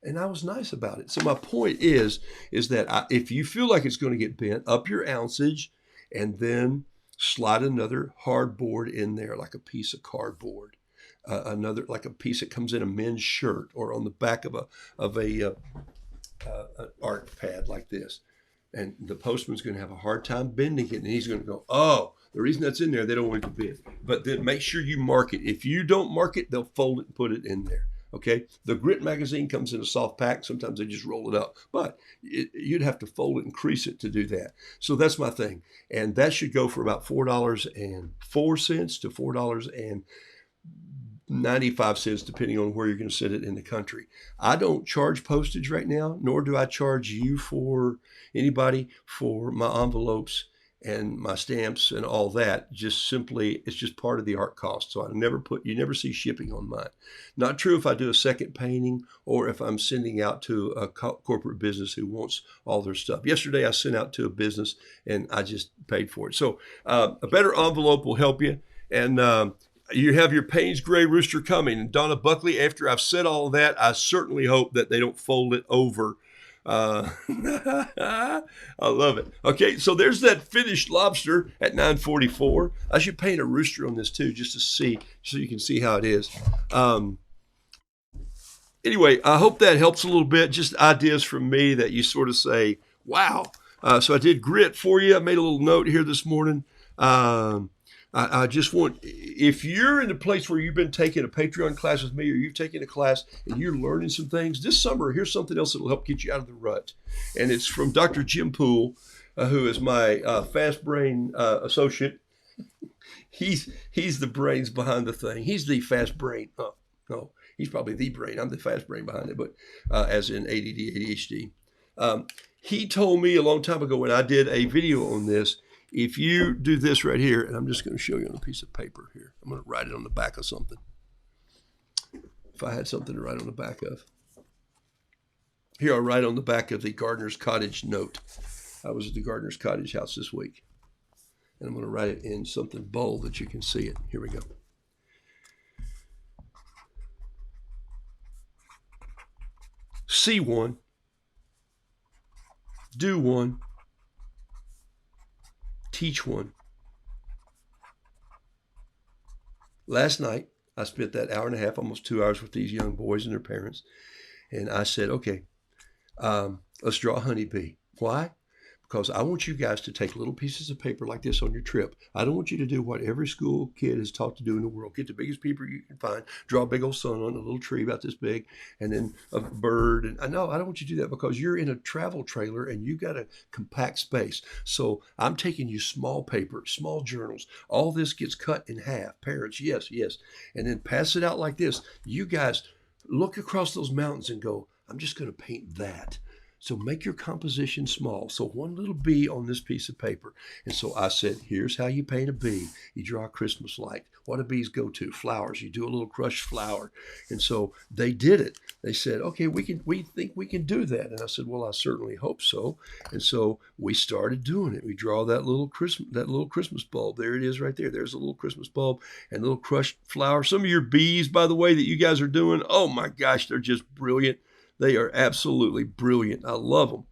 And I was nice about it. So my point is that if you feel like it's going to get bent, up your ounceage, and then slide another hard board in there, like a piece of cardboard, another like a piece that comes in a men's shirt or on the back of a an art pad like this. And the postman's going to have a hard time bending it, and he's going to go, oh, the reason that's in there, they don't want it to bend. But then make sure you mark it. If you don't mark it, they'll fold it and put it in there. Okay, the Grit magazine comes in a soft pack. Sometimes they just roll it up, but you'd have to fold it and crease it to do that. So that's my thing, and that should go for about $4.04 to $4.95, depending on where you're going to send it in the country. I don't charge postage right now, nor do I charge you for anybody for my envelopes and my stamps and all that. Just simply, it's just part of the art cost. So you never see shipping on mine. Not true if I do a second painting or if I'm sending out to a corporate business who wants all their stuff. Yesterday I sent out to a business and I just paid for it. So a better envelope will help you. And you have your Payne's Gray Rooster coming. And Donna Buckley, after I've said all of that, I certainly hope that they don't fold it over. I love it. Okay, so there's that finished lobster at $9.44. I should paint a rooster on this too, just to see, so you can see how it is. Anyway, I hope that helps a little bit. Just ideas from me that you sort of say, wow. So I did grit for you. I made a little note here this morning. I just want, if you're in a place where you've been taking a Patreon class with me, or you've taken a class and you're learning some things this summer, here's something else that will help get you out of the rut. And it's from Dr. Jim Poole, who is my fast brain associate. He's the brains behind the thing. He's the fast brain. Oh, no, he's probably the brain. I'm the fast brain behind it, but as in ADD, ADHD. He told me a long time ago when I did a video on this, if you do this right here, and I'm just going to show you on a piece of paper here. I'm going to write it on the back of something. If I had something to write on the back of. Here, I'll write on the back of the Gardener's Cottage note. I was at the Gardener's Cottage house this week. And I'm going to write it in something bold that you can see it. Here we go. See one. Do one. Teach one. Last night, I spent that hour and a half, almost 2 hours with these young boys and their parents. And I said, okay, let's draw a honeybee. Why? Because I want you guys to take little pieces of paper like this on your trip. I don't want you to do what every school kid is taught to do in the world. Get the biggest paper you can find, draw a big old sun on a little tree about this big, and then a bird. And I know I don't want you to do that because you're in a travel trailer and you got a compact space. So I'm taking you small paper, small journals. All this gets cut in half. Parents, yes, yes. And then pass it out like this. You guys look across those mountains and go, I'm just going to paint that. So make your composition small. So one little bee on this piece of paper. And so I said, here's how you paint a bee. You draw a Christmas light. What do bees go to? Flowers. You do a little crushed flower. And so they did it. They said, okay, we think we can do that. And I said, well, I certainly hope so. And so we started doing it. We draw that little Christmas bulb. There it is right there. There's a little Christmas bulb and a little crushed flower. Some of your bees, by the way, that you guys are doing, oh my gosh, they're just brilliant. They are absolutely brilliant. I love them.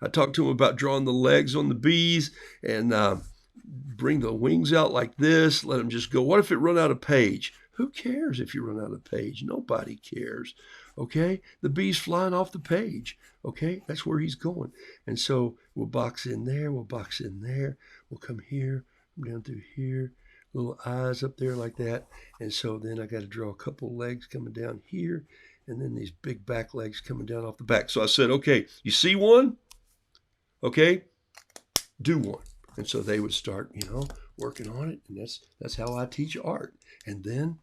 I talked to them about drawing the legs on the bees and bring the wings out like this. Let them just go. What if it run out of page? Who cares if you run out of page? Nobody cares. Okay? The bee's flying off the page. Okay? That's where he's going. And so we'll box in there. We'll box in there. We'll come here. Come down through here. Little eyes up there like that. And so then I got to draw a couple legs coming down here. And then these big back legs coming down off the back. So I said, okay, you see one? Okay, do one. And so they would start, working on it. And that's how I teach art. And then,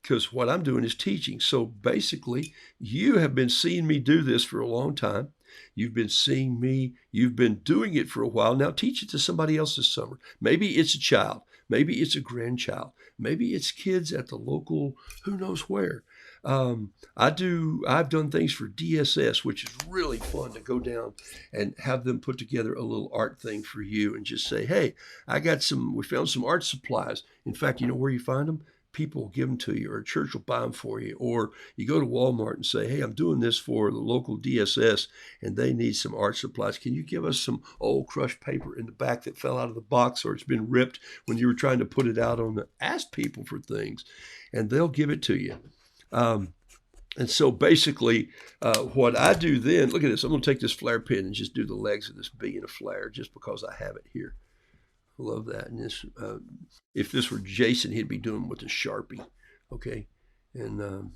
because what I'm doing is teaching. So basically, you have been seeing me do this for a long time. You've been seeing me. You've been doing it for a while. Now teach it to somebody else this summer. Maybe it's a child. Maybe it's a grandchild. Maybe it's kids at the local, who knows where. I've done things for DSS, which is really fun to go down and have them put together a little art thing for you and just say, hey, we found some art supplies. In fact, you know where you find them? people will give them to you, or a church will buy them for you, or you go to Walmart and say, hey, I'm doing this for the local DSS and they need some art supplies. Can you give us some old crushed paper in the back that fell out of the box or it's been ripped when you were trying to put it out on the, ask people for things and they'll give it to you. And so basically what I do then, look at this, I'm going to take this flare pen and just do the legs of this bee in a flare just because I have it here. I love that. And this, if this were Jason, he'd be doing with a Sharpie. Okay. And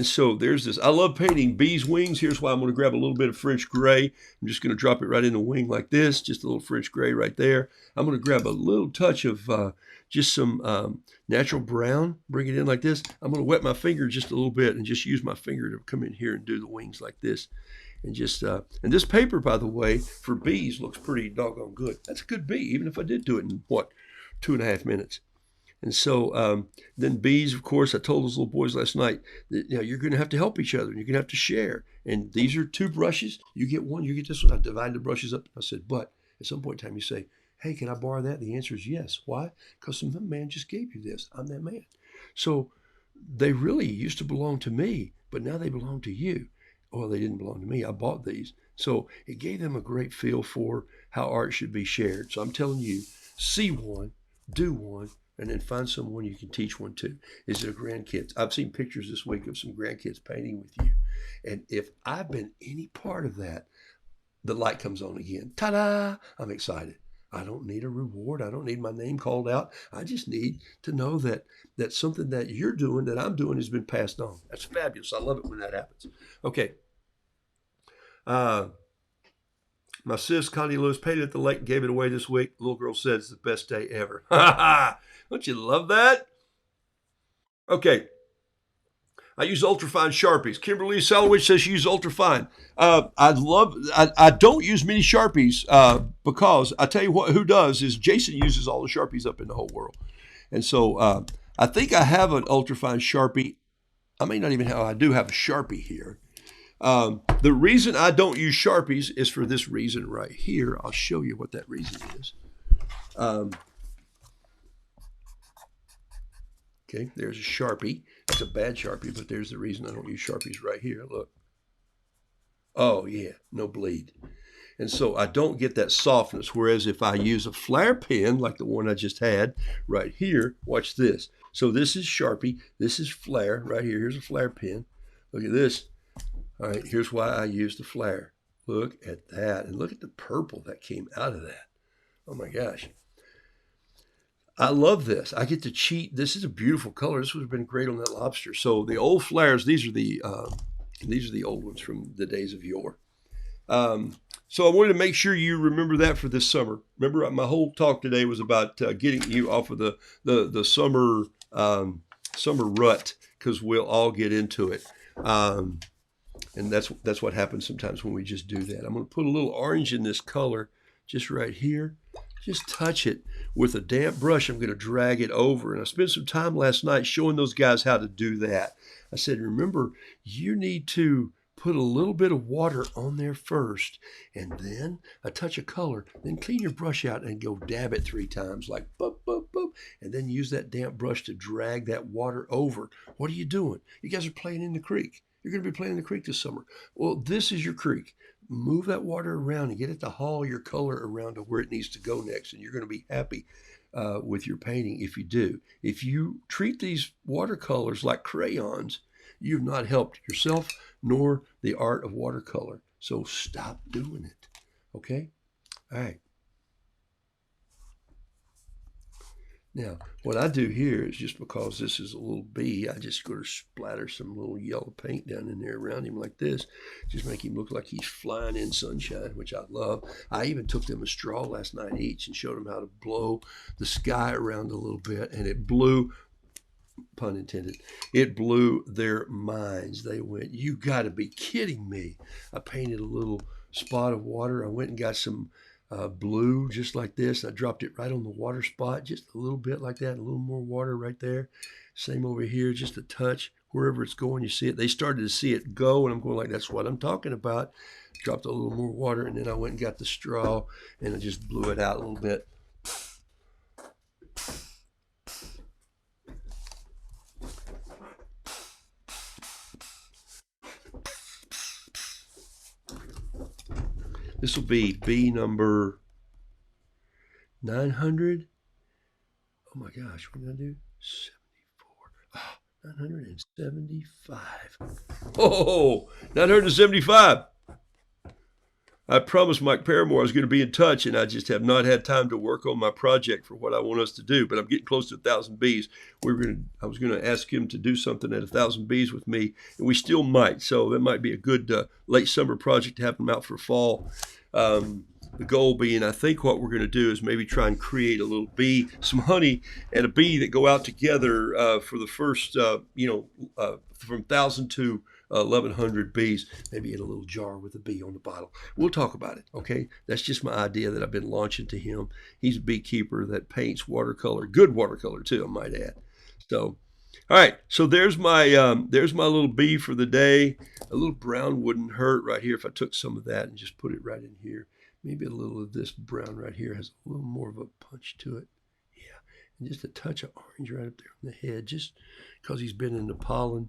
so there's this. I love painting bees' wings. Here's why I'm going to grab a little bit of French gray. I'm just going to drop it right in the wing like this. Just a little French gray right there. I'm going to grab a little touch of just some natural brown. Bring it in like this. I'm going to wet my finger just a little bit and just use my finger to come in here and do the wings like this. And just and this paper, by the way, for bees looks pretty doggone good. That's a good bee, even if I did do it in, what, 2.5 minutes. And so then bees, of course, I told those little boys last night that you're going to have to help each other. And you're going to have to share. And these are 2 brushes. You get one, you get this one. I divided the brushes up. I said, but at some point in time you say, hey, can I borrow that? The answer is yes. Why? Because some man just gave you this. I'm that man. So they really used to belong to me, but now they belong to you. Well, they didn't belong to me. I bought these. So it gave them a great feel for how art should be shared. So I'm telling you, see one, do one, and then find someone you can teach one to. Is it a grandkids? I've seen pictures this week of some grandkids painting with you. And if I've been any part of that, the light comes on again. Ta-da! I'm excited. I don't need a reward. I don't need my name called out. I just need to know that something that you're doing, that I'm doing, has been passed on. That's fabulous. I love it when that happens. Okay. My sis, Connie Lewis, painted at the lake and gave it away this week. The little girl said it's the best day ever. Don't you love that? Okay. I use ultrafine Sharpies. Kimberly Salowich says she uses ultrafine. I don't use many Sharpies because I tell you what, who does is Jason uses all the Sharpies up in the whole world. And so I think I have an ultrafine Sharpie. I may not even have, I do have a Sharpie here. The reason I don't use Sharpies is for this reason right here. I'll show you what that reason is. Okay, there's a Sharpie. It's a bad Sharpie, but there's the reason I don't use Sharpies right here. Look. Oh, yeah, no bleed. And so I don't get that softness, whereas if I use a flare pen, like the one I just had right here, watch this. So this is Sharpie. This is flare right here. Here's a flare pen. Look at this. All right, here's why I use the flare. Look at that. And look at the purple that came out of that. Oh, my gosh. I love this. I get to cheat. This is a beautiful color. This would have been great on that lobster. So the old flares, these are the old ones from the days of yore. So I wanted to make sure you remember that for this summer. Remember, my whole talk today was about getting you off of the summer rut, because we'll all get into it. And that's what happens sometimes when we just do that. I'm going to put a little orange in this color just right here. Just touch it with a damp brush. I'm going to drag it over. And I spent some time last night showing those guys how to do that. I said, remember, you need to put a little bit of water on there first, and then a touch of color. Then clean your brush out and go dab it 3 times, like boop, boop, boop. And then use that damp brush to drag that water over. What are you doing? You guys are playing in the creek. You're going to be playing in the creek this summer. Well, this is your creek. Move that water around and get it to haul your color around to where it needs to go next. And you're going to be happy with your painting if you do. If you treat these watercolors like crayons, you've not helped yourself nor the art of watercolor. So stop doing it. Okay? All right. Now, what I do here is, just because this is a little bee, I just go to splatter some little yellow paint down in there around him like this. Just make him look like he's flying in sunshine, which I love. I even took them a straw last night each and showed them how to blow the sky around a little bit. And it blew, pun intended, it blew their minds. They went, you got to be kidding me. I painted a little spot of water. I went and got some blue just like this. I dropped it right on the water spot, just a little bit like that, a little more water right there. Same over here, just a touch. Wherever it's going, you see it. They started to see it go, and I'm going like, that's what I'm talking about. Dropped a little more water, and then I went and got the straw, and I just blew it out a little bit. This will be bee number 900. Oh my gosh, what did I do? 74. Oh, 975. Oh, 975. I promised Mike Paramore I was going to be in touch, and I just have not had time to work on my project for what I want us to do. But I'm getting close to 1,000 bees. I was going to ask him to do something at 1,000 bees with me, and we still might. So that might be a good late summer project to have them out for fall. The goal being, I think what we're going to do is maybe try and create a little bee, some honey, and a bee that go out together for the first, from 1,000 to 1,100 bees, maybe in a little jar with a bee on the bottle. We'll talk about it, okay? That's just my idea that I've been launching to him. He's a beekeeper that paints watercolor, good watercolor too, I might add. So, all right, so there's my little bee for the day. A little brown wouldn't hurt right here if I took some of that and just put it right in here. Maybe a little of this brown right here has a little more of a punch to it. Yeah, and just a touch of orange right up there on the head, just because he's been in the pollen.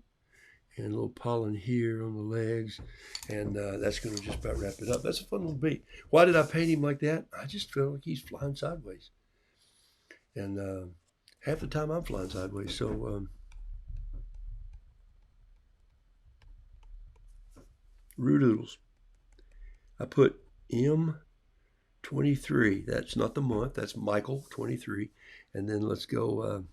And a little pollen here on the legs, and that's going to just about wrap it up. That's a fun little bee. Why did I paint him like that? I just feel like he's flying sideways, and half the time I'm flying sideways. So Roodoodles. I put M23. That's not the month. That's Michael 23, and then let's go.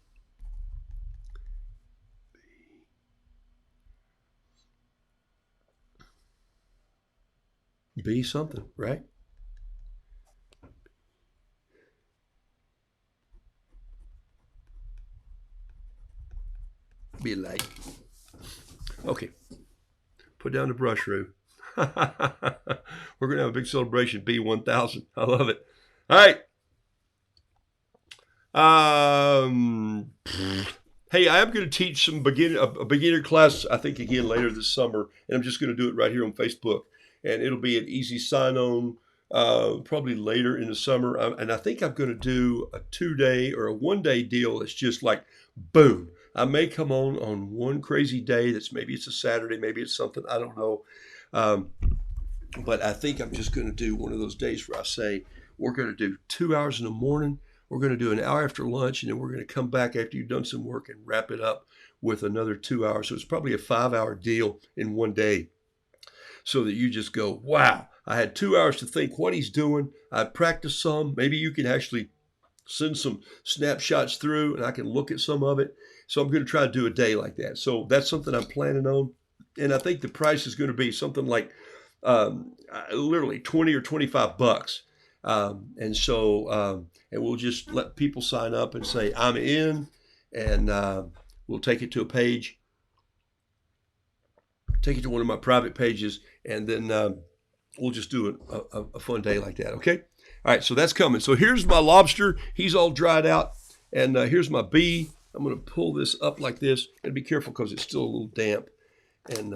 Be something, right? Be a light. Okay. Put down the brush, Roo. We're going to have a big celebration, B1000. I love it. All right. Hey, I am going to teach a beginner class, I think, again later this summer, and I'm just going to do it right here on Facebook. And it'll be an easy sign-on probably later in the summer. And I think I'm going to do a 2-day or a 1-day deal that's just like, boom. I may come on one crazy day maybe it's a Saturday, maybe it's something, I don't know. But I think I'm just going to do one of those days where I say, we're going to do 2 hours in the morning, we're going to do an hour after lunch, and then we're going to come back after you've done some work and wrap it up with another 2 hours. So it's probably a 5-hour deal in one day. So that you just go, wow, I had 2 hours to think what he's doing. I practiced some. Maybe you can actually send some snapshots through and I can look at some of it. So I'm going to try to do a day like that. So that's something I'm planning on. And I think the price is going to be something like literally 20 or 25 bucks. And we'll just let people sign up and say, I'm in, and we'll take it to a page. Take it to one of my private pages, and then we'll just do a fun day like that, okay? All right, so that's coming. So here's my lobster. He's all dried out, and here's my bee. I'm going to pull this up like this, and be careful because it's still a little damp, and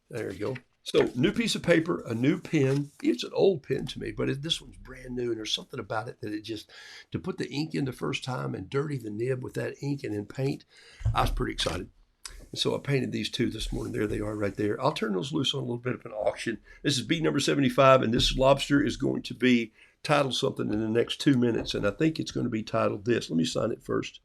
there you go. So new piece of paper, a new pen. It's an old pen to me, but this one's brand new, and there's something about it that to put the ink in the first time and dirty the nib with that ink and then paint, I was pretty excited. And so I painted these two this morning. There they are right there. I'll turn those loose on a little bit of an auction. This is bee number 75, and this lobster is going to be titled something in the next 2 minutes, and I think it's going to be titled this. Let me sign it first.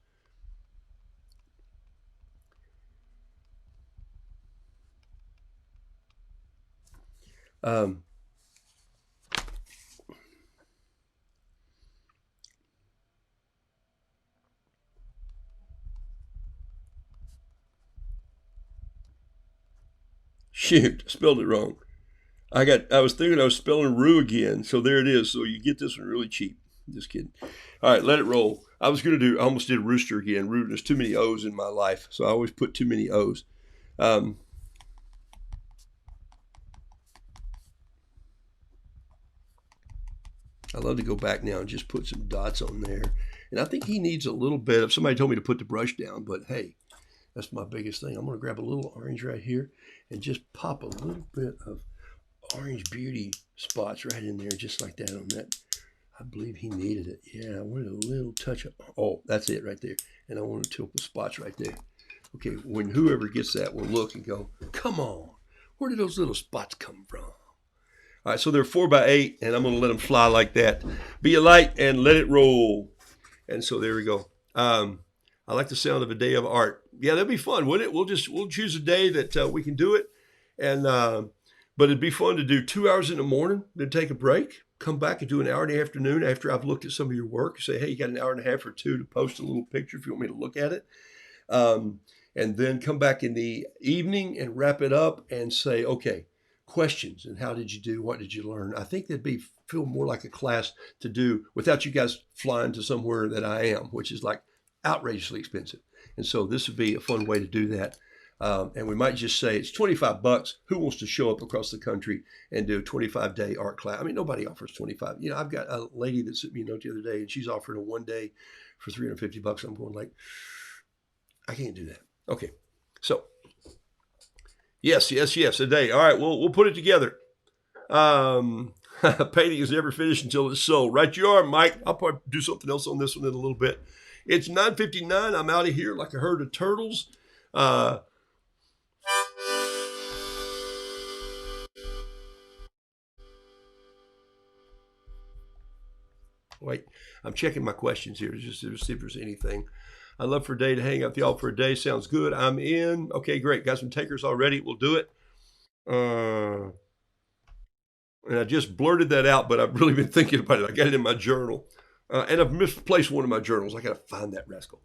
Shoot, I spelled it wrong. I was thinking I was spelling Roo again, so there it is. So you get this one really cheap. Just kidding. All right, let it roll. I almost did rooster again. There's too many O's in my life, so I always put too many O's. I love to go back now and just put some dots on there. And I think he needs a little bit of, somebody told me to put the brush down, but hey, that's my biggest thing. I'm going to grab a little orange right here and just pop a little bit of orange beauty spots right in there, just like that on that. I believe he needed it. Yeah, I wanted a little touch of, oh, that's it right there. And I wanted to put spots right there. Okay, when whoever gets that will look and go, come on, where did those little spots come from? All right, so they're 4x8, and I'm going to let them fly like that. Be a light and let it roll. And so there we go. I like the sound of a day of art. Yeah, that'd be fun, wouldn't it? We'll choose a day that we can do it, and but it'd be fun to do 2 hours in the morning, then take a break, come back and do an hour in the afternoon after I've looked at some of your work. Say, hey, you got an hour and a half or two to post a little picture if you want me to look at it. And then come back in the evening and wrap it up and say, okay, questions and how did you do? What did you learn? I think that'd feel more like a class to do without you guys flying to somewhere that I am, which is like outrageously expensive. And so this would be a fun way to do that. And we might just say it's $25. Who wants to show up across the country and do a 25-day art class? I mean, nobody offers 25. You know, I've got a lady that sent me a note the other day, and she's offering a 1 day for $350. I'm going like, I can't do that. Okay, so yes, a day. All right, we'll put it together. Painting is never finished until it's sold. Right you are, Mike. I'll probably do something else on this one in a little bit. It's 9:59. I'm out of here like a herd of turtles. Wait, I'm checking my questions here just to see if there's anything. I'd love for a day to hang out with y'all for a day. Sounds good. I'm in. Okay, great. Got some takers already. We'll do it. And I just blurted that out, but I've really been thinking about it. I got it in my journal. And I've misplaced one of my journals. I got to find that rascal.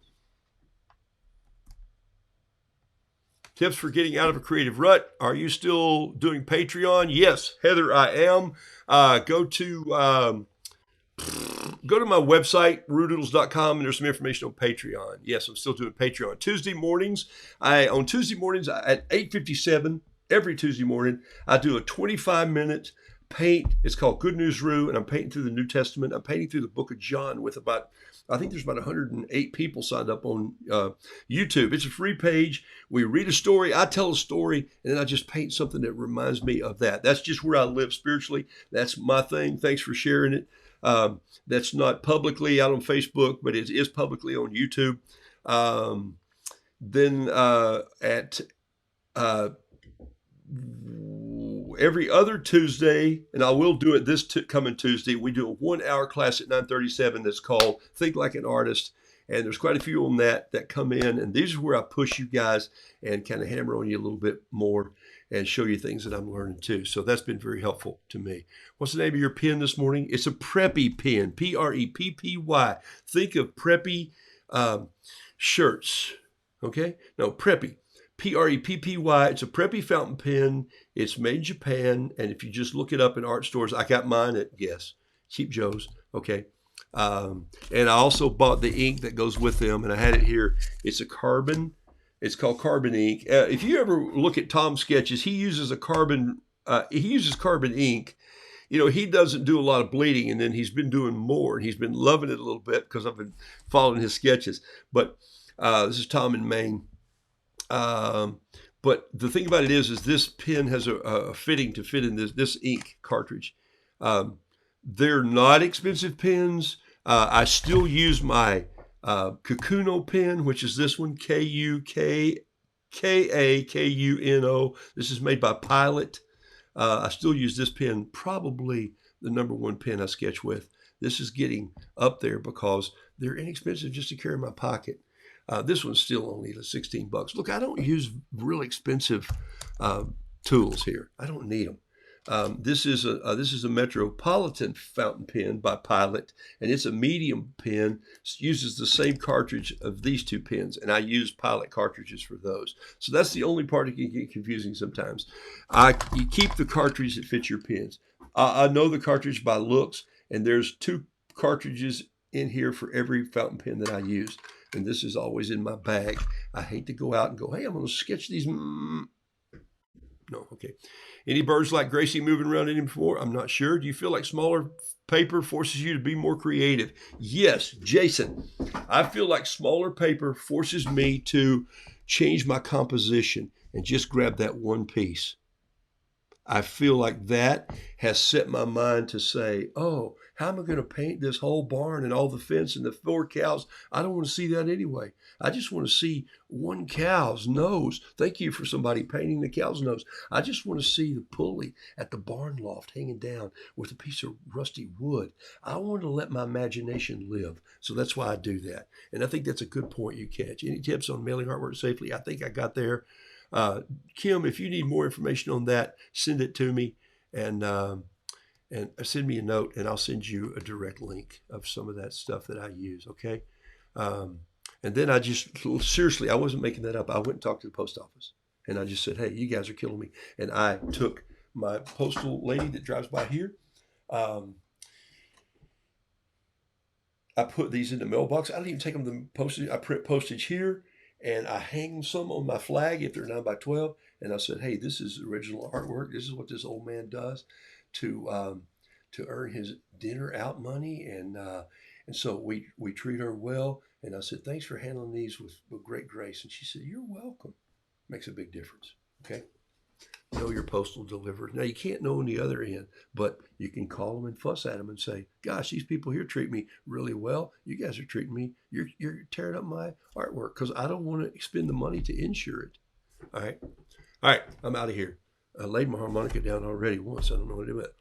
Tips for getting out of a creative rut. Are you still doing Patreon? Yes, Heather, I am. Go to my website, roodoodles.com, and there's some information on Patreon. Yes, I'm still doing Patreon. Tuesday mornings at 8:57, every Tuesday morning, I do a 25-minute paint. It's called Good News Roo, and I'm painting through the New Testament. I'm painting through the book of John with I think there's about 108 people signed up on YouTube. It's a free page. We read a story, I tell a story, and then I just paint something that reminds me of that. That's just where I live spiritually. That's my thing. Thanks for sharing it. That's not publicly out on Facebook, but it is publicly on YouTube. Then at every other Tuesday, and I will do it this coming Tuesday, we do a 1-hour class at 9:37 that's called Think Like an Artist. And there's quite a few on that come in. And these are where I push you guys and kind of hammer on you a little bit more and show you things that I'm learning too. So that's been very helpful to me. What's the name of your pen this morning? It's a Preppy pen, Preppy. Think of Preppy shirts, okay? No, Preppy, Preppy. It's a Preppy fountain pen. It's made in Japan. And if you just look it up in art stores, I got mine at, Cheap Joe's, okay? And I also bought the ink that goes with them, and I had it here. It's called carbon ink. If you ever look at Tom's sketches, he uses carbon ink. You know, he doesn't do a lot of bleeding, and then he's been doing more, and he's been loving it a little bit because I've been following his sketches. But this is Tom in Maine. But the thing about it is this pen has a fitting to fit in this ink cartridge. They're not expensive pens. I still use my Kakuno pen, which is this one, Kakuno. This is made by Pilot. I still use this pen, probably the number one pen I sketch with. This is getting up there because they're inexpensive just to carry in my pocket. This one's still only $16. Look, I don't use real expensive tools here. I don't need them. This is a Metropolitan fountain pen by Pilot, and it's a medium pen. It uses the same cartridge of these two pens, and I use Pilot cartridges for those. So that's the only part that can get confusing sometimes. You keep the cartridge that fits your pens. I know the cartridge by looks, and there's 2 cartridges in here for every fountain pen that I use, and this is always in my bag. I hate to go out and go, hey, I'm going to sketch these. No, okay. Any birds like Gracie moving around anymore? I'm not sure. Do you feel like smaller paper forces you to be more creative? Yes, Jason. I feel like smaller paper forces me to change my composition and just grab that one piece. I feel like that has set my mind to say, oh, How am I going to paint this whole barn and all the fence and the 4 cows? I don't want to see that anyway. I just want to see one cow's nose. Thank you for somebody painting the cow's nose. I just want to see the pulley at the barn loft hanging down with a piece of rusty wood. I want to let my imagination live. So that's why I do that. And I think that's a good point you catch. Any tips on mailing artwork safely? I think I got there. Kim, if you need more information on that, send it to me. And send me a note, and I'll send you a direct link of some of that stuff that I use, okay? And then I just, seriously, I wasn't making that up. I went and talked to the post office, and I just said, hey, you guys are killing me. And I took my postal lady that drives by here. I put these in the mailbox. I don't even take them to the postage. I print postage here, and I hang some on my flag if they're 9x12. And I said, hey, this is original artwork. This is what this old man does to earn his dinner out money, and so we treat her well. And I said, thanks for handling these with great grace. And she said, you're welcome. Makes a big difference. Okay, know your postal deliverer. Now you can't know on the other end, but you can call them and fuss at them and say, gosh, these people here treat me really well. You guys are treating me. You're tearing up my artwork because I don't want to spend the money to insure it. All right, I'm out of here. I laid my harmonica down already once. I don't know what to do with it.